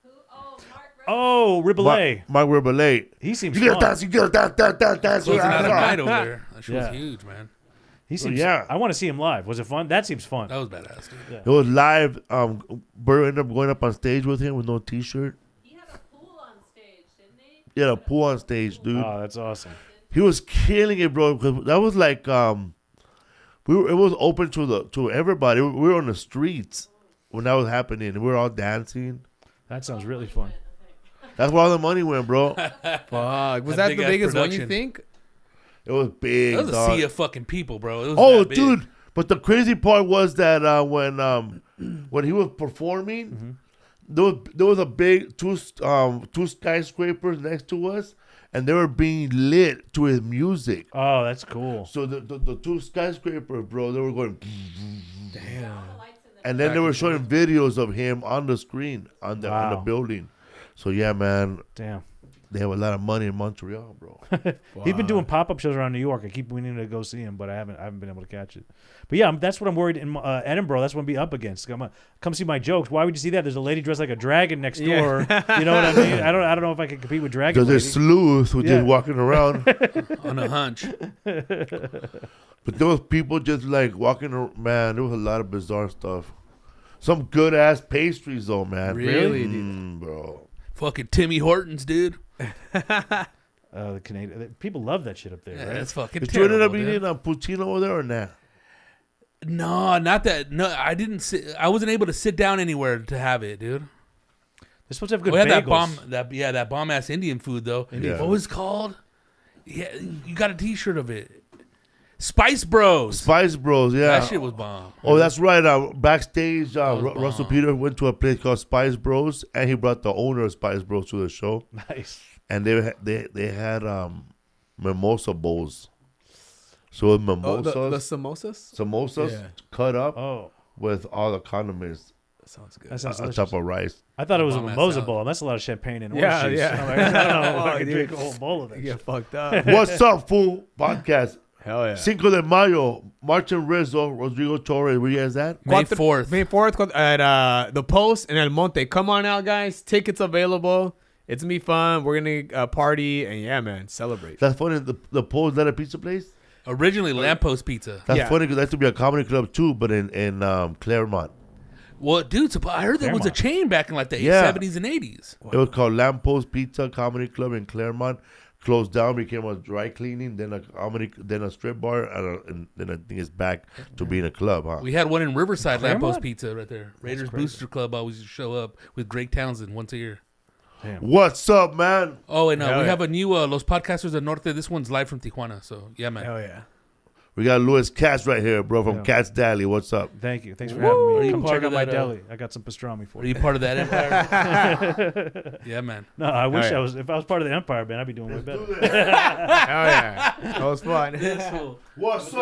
Who? Oh, Mark. Oh, Riboulet. Mark Riboulet. He seems You fun. gotta dance, you gotta dance. So it's another night over there. That shit Yeah. was huge, man. He seems. yeah. I want to see him live. Was it fun? That seems fun. That was badass, dude. It was live. Burr ended up going up on stage with him with no t-shirt. He had a pool on stage, didn't he? He had a pool on stage, dude. Oh, that's awesome. He was killing it, bro. Because that was like it was open to everybody. We were on the streets when that was happening. We were all dancing. That sounds really fun. That's where all the money went, bro. Fuck. Was That that the big-ass biggest one you production. think? It was big. That was a dog. sea of fucking people, bro. It was Oh, that big. dude! But the crazy part was that when he was performing, there was a big two skyscrapers next to us, and they were being lit to his music. Oh, that's cool. So the two skyscrapers, bro, they were going, Damn. and then they were showing videos of him on the screen on the Wow. building. So yeah, man, Damn. they have a lot of money in Montreal, bro. He's been doing pop-up shows around New York. I keep meaning to go see him, but I haven't been able to catch it. But yeah, that's what I'm worried in Edinburgh. That's what I'm be up against. Come see my jokes. Why would you see that? There's a lady dressed like a dragon next door. You know what I mean? I don't know if I can compete with dragon. Because there's lady. sleuths who Yeah. just walking around. On a hunch. But there was people just like walking around. Man, there was a lot of bizarre stuff. Some good ass pastries though, man. Really, dude? Bro. Fucking Timmy Hortons, dude. The Canadian people love that shit up there. Yeah, Right? that's fucking Did you ended terrible, up dude. eating a poutine over there or not? No, not that. No, I didn't sit. I wasn't able to sit down anywhere to have it, dude. They're supposed to have good We had bagels. that bomb ass Indian food though. Yeah. What was it called? Yeah, you got a T-shirt of it. Spice Bros. Spice Bros, yeah. That shit was bomb. Oh, that's right. Backstage, was Russell bomb. Peter went to a place called Spice Bros, and he brought the owner of Spice Bros to the show. Nice. And they had mimosa bowls. So with Oh, mimosas, the samosas? samosas Yeah. cut up Oh, with all the condiments That sounds good. that sounds on delicious. top of rice. I thought it was a Bomb-ass mimosa salad. bowl. That's a lot of champagne and Yeah, orange juice. yeah. I'm like, I don't know if I Oh, can dude. drink a whole bowl of that. You shit. get fucked up. What's up, fool? Podcast. Hell yeah. Cinco de Mayo, MartinRizo, Rodrigo Torres. Where you guys at? May 4th. May 4th at the Post in El Monte. Come on out, guys. Tickets available. It's gonna be fun. We're gonna party and yeah, man, celebrate. That's funny. The Pole is that a pizza place? Originally Lamppost Pizza. That's Yeah. funny because that used to be a comedy club too, but in Claremont. Well, dude, I heard there was a Claremont. chain back in like the Yeah. 70s and 80s. It was called Lamppost Pizza Comedy Club in Claremont. Closed down, became a dry cleaning, then a comedy, then a strip bar, and then I think it's back to being a club, huh? We had one in Riverside, Claremont? Lamppost Pizza right there. Raiders crazy. Booster Club always used to show up with Drake Townsend once a year. Damn. What's up, man? Oh, and Hell we yeah. have a new Los Podcasters del Norte. This one's live from Tijuana. So, yeah, man. Hell yeah. We got Louis Katz right here, bro, from Yeah. Katz Deli. What's up? Thank you. Thanks for Are having me. you Come part check of out my that, deli. I got some pastrami for Are you. you part of that empire? Yeah, man. No, I wish yeah. I was. If I was part of the empire, man, I'd be doing way better. Hell yeah. That was fun. What's up?